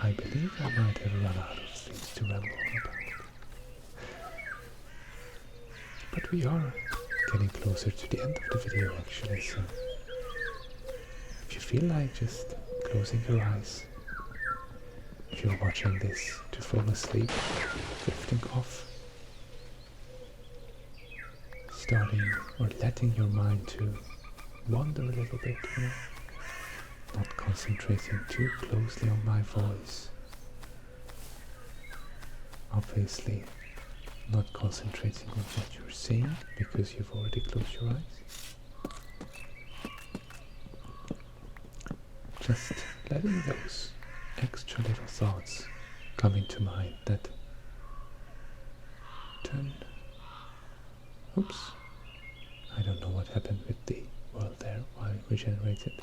[SPEAKER 1] I believe I might have run out of things to ramble on about. But we are getting closer to the end of the video actually, so if you feel like just closing your eyes, if you're watching this to fall asleep, drifting off, starting or letting your mind to wander a little bit, you know, not concentrating too closely on my voice. Obviously, not concentrating on what you're saying because you've already closed your eyes. Just letting those extra little thoughts come into mind that turn... Oops. I don't know what happened with the world there while it regenerated.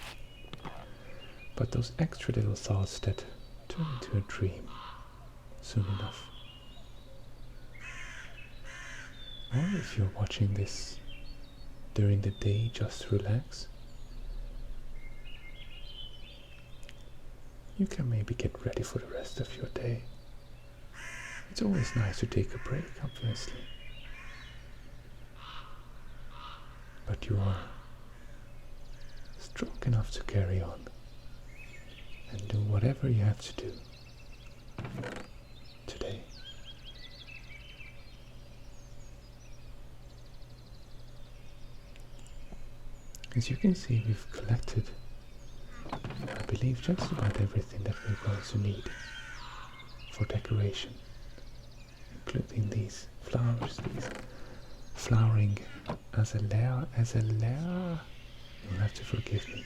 [SPEAKER 1] But those extra little thoughts that turn into a dream soon enough. Or if you're watching this during the day just to relax, you can maybe get ready for the rest of your day. It's always nice to take a break, obviously. But you are strong enough to carry on and do whatever you have to do today. As you can see, we've collected, I believe, just about everything that we're going to need for decoration, including these flowers, these flowering azalea. You'll have to forgive me.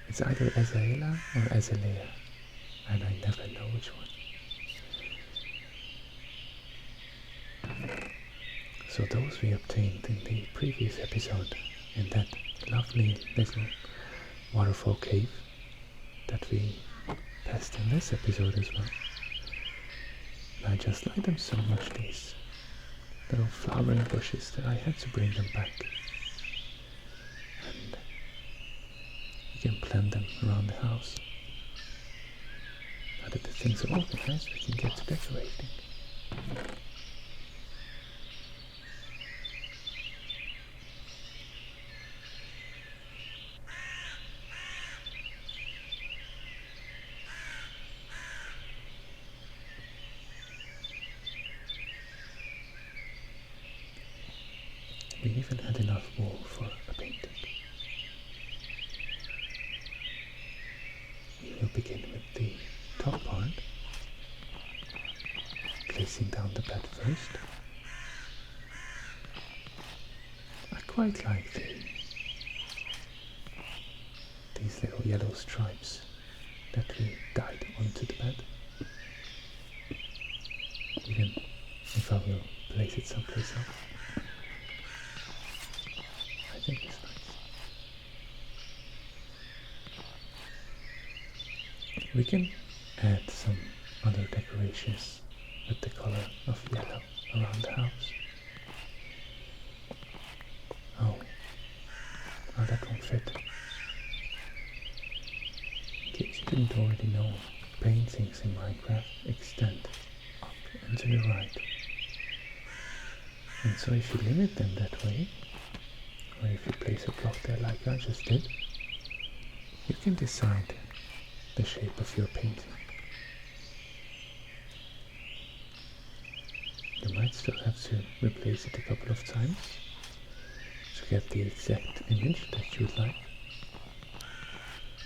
[SPEAKER 1] It's either azalea or azalea, and I never know which one. So those we obtained in the previous episode, in that lovely little waterfall cave that we passed in this episode as well. And I just like them so much, these little flowering bushes, that I had to bring them back. And you can plant them around the house. Now that the things are organized, we can get to decorating. We even had enough wool for a painting. We will begin with the top part, placing down the bed first. I quite like these little yellow stripes that we dyed onto the bed, even if I will place it someplace else. I think it's nice. We can add some other decorations with the color of yellow around the house. Oh, that won't fit. In case you didn't already know, paintings in Minecraft extend up and to the right. And so if you limit them that way, or if you place a block there like I just did, you can decide the shape of your painting. You might still have to replace it a couple of times to get the exact image that you would like,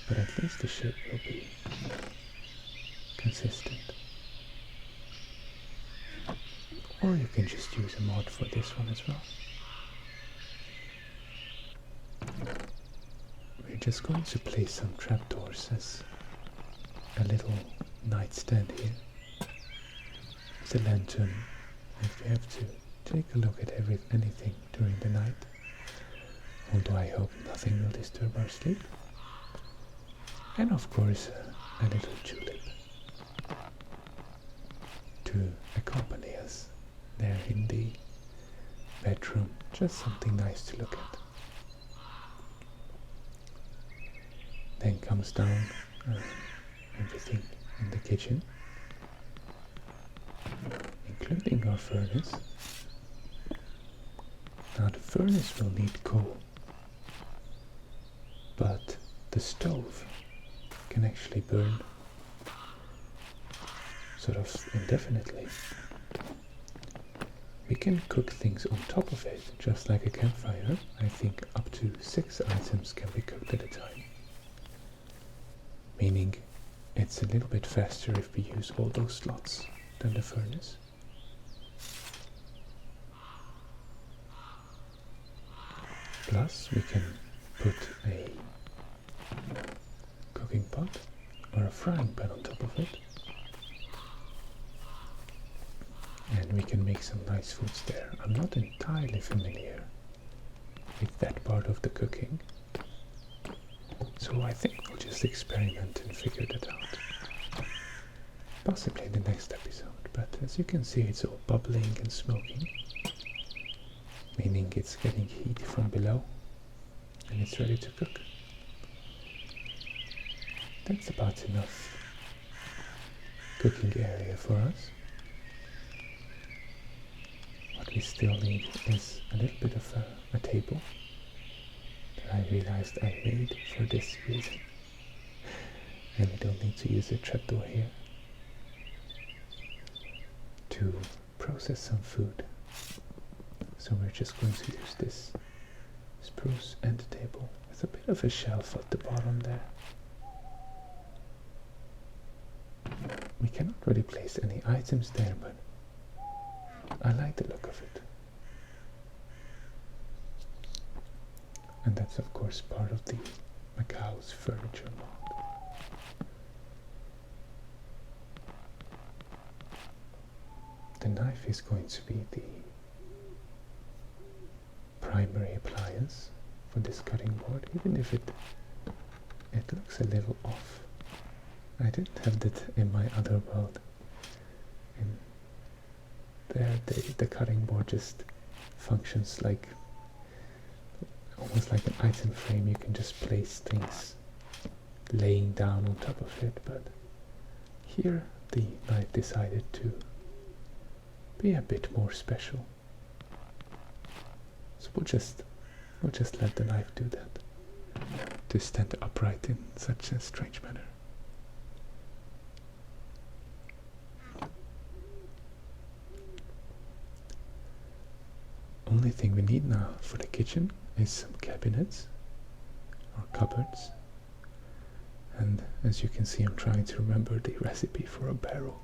[SPEAKER 1] but at least the shape will be consistent. Or you can just use a mod for this one as well. We're just going to place some trapdoors as a little nightstand here, with a lantern, if we have to take a look at anything during the night, although I hope nothing will disturb our sleep. And of course a little tulip to accompany us there in the bedroom, just something nice to look at. Then comes down everything in the kitchen, including our furnace. Now the furnace will need coal, but the stove can actually burn sort of indefinitely. We can cook things on top of it, just like a campfire. I think up to 6 items can be cooked at a time, meaning it's a little bit faster if we use all those slots than the furnace. Plus we can put a cooking pot or a frying pan on top of it, and we can make some nice foods there. I'm not entirely familiar with that part of the cooking, so I think we'll just experiment and figure that out, possibly in the next episode. but as you can see it's all bubbling and smoking, meaning it's getting heat from below and it's ready to cook. That's about enough cooking area for us. What we still need is a little bit of a table that I realized I made for this reason. And we don't need to use a trapdoor here to process some food. So we're just going to use this spruce end table with a bit of a shelf at the bottom there. We cannot really place any items there, but I like the look of it. And that's of course part of the Macau's furniture mod. The knife is going to be the primary appliance for this cutting board, even if it looks a little off. I didn't have that in my other world. In there the cutting board just functions like almost like an item frame. You can just place things laying down on top of it, but here the knife decided to be a bit more special. So we'll just let the knife do that, to stand upright in such a strange manner. Only thing we need now for the kitchen is some cabinets or cupboards, and as you can see I'm trying to remember the recipe for a barrel,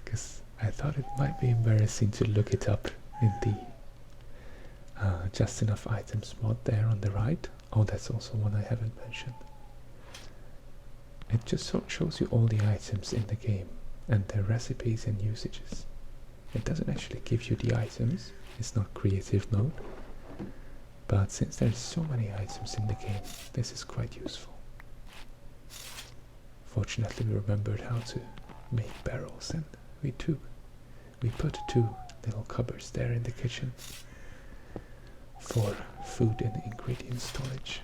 [SPEAKER 1] because I thought it might be embarrassing to look it up in the just enough items mod there on the right. Oh, that's also one I haven't mentioned. It just shows you all the items in the game and their recipes and usages. It doesn't actually give you the items, it's not creative mode, but since there's so many items in the game, this is quite useful. Fortunately we remembered how to make barrels, and we put two little cupboards there in the kitchen for food and ingredient storage.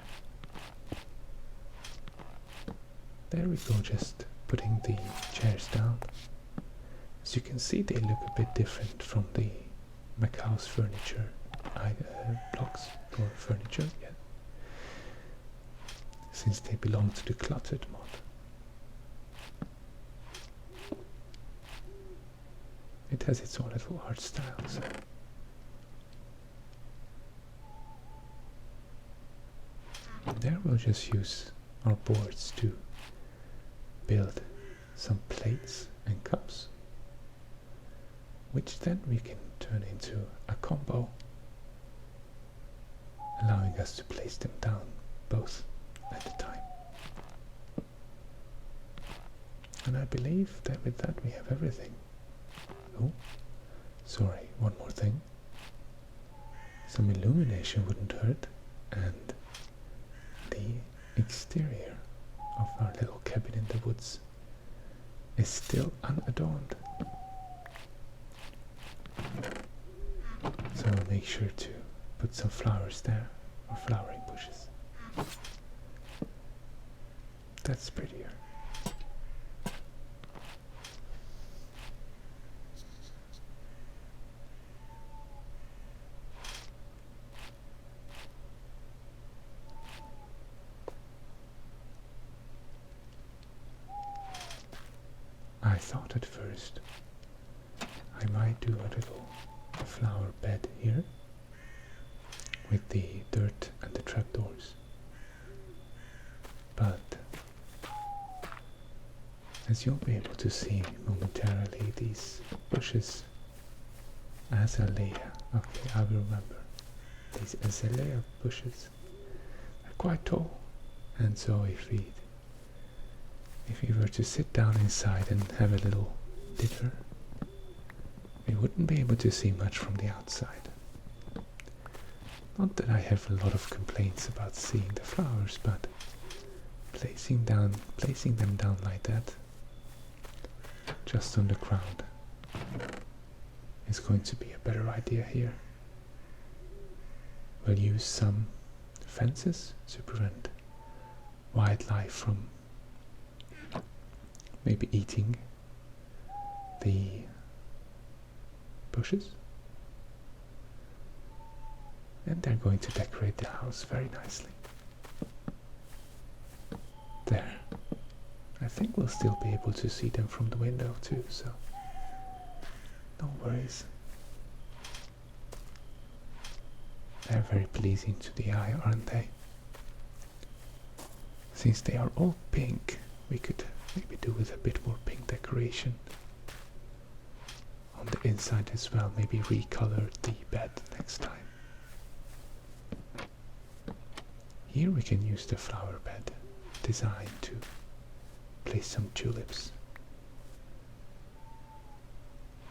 [SPEAKER 1] There we go, just putting the chairs down. As you can see, they look a bit different from the Macau's furniture blocks or furniture, yeah, since they belong to the cluttered mod. It has its own little art style. So. And there we'll just use our boards to build some plates and cups, which then we can turn into a combo, allowing us to place them down both at a time. And I believe that with that we have everything. Oh, sorry, one more thing. Some illumination wouldn't hurt, and the exterior of our little cabin in the woods is still unadorned. So I'll make sure to put some flowers there, or flowering bushes. That's prettier. I thought at first I might do a little flower bed here with the dirt and the trapdoors, but as you'll be able to see momentarily, these bushes, azalea, okay, I will remember, these azalea bushes are quite tall, and so if we were to sit down inside and have a little dinner, we wouldn't be able to see much from the outside. Not that I have a lot of complaints about seeing the flowers, but placing them down like that just on the ground is going to be a better idea here. We'll use some fences to prevent wildlife from maybe eating the bushes. And they're going to decorate the house very nicely. There. I think we'll still be able to see them from the window too, so no worries. They're very pleasing to the eye, aren't they? Since they are all pink, we could maybe do with a bit more pink decoration on the inside as well. Maybe recolor the bed next time. Here we can use the flower bed design to place some tulips.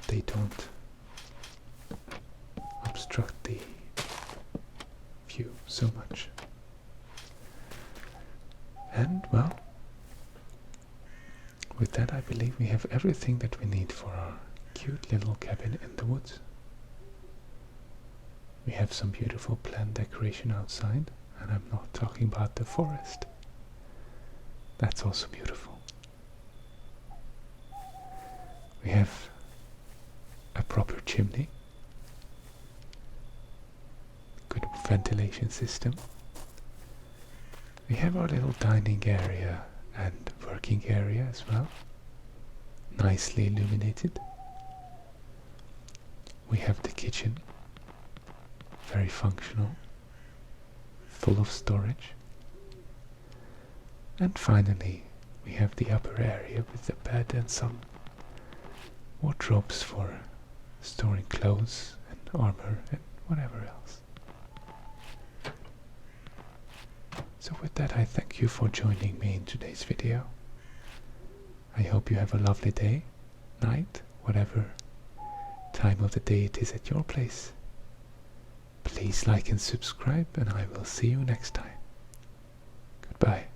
[SPEAKER 1] They don't obstruct the view so much. And well, with that I believe we have everything that we need for our cute little cabin in the woods. We have some beautiful plant decoration outside, and I'm not talking about the forest. That's also beautiful. We have a proper chimney, good ventilation system. We have our little dining area and working area as well, nicely illuminated. We have the kitchen, very functional, full of storage. And finally, we have the upper area with the bed and some wardrobes for storing clothes and armor and whatever else. So with that, I thank you for joining me in today's video. I hope you have a lovely day, night, whatever time of the day it is at your place. Please like and subscribe, and I will see you next time. Goodbye.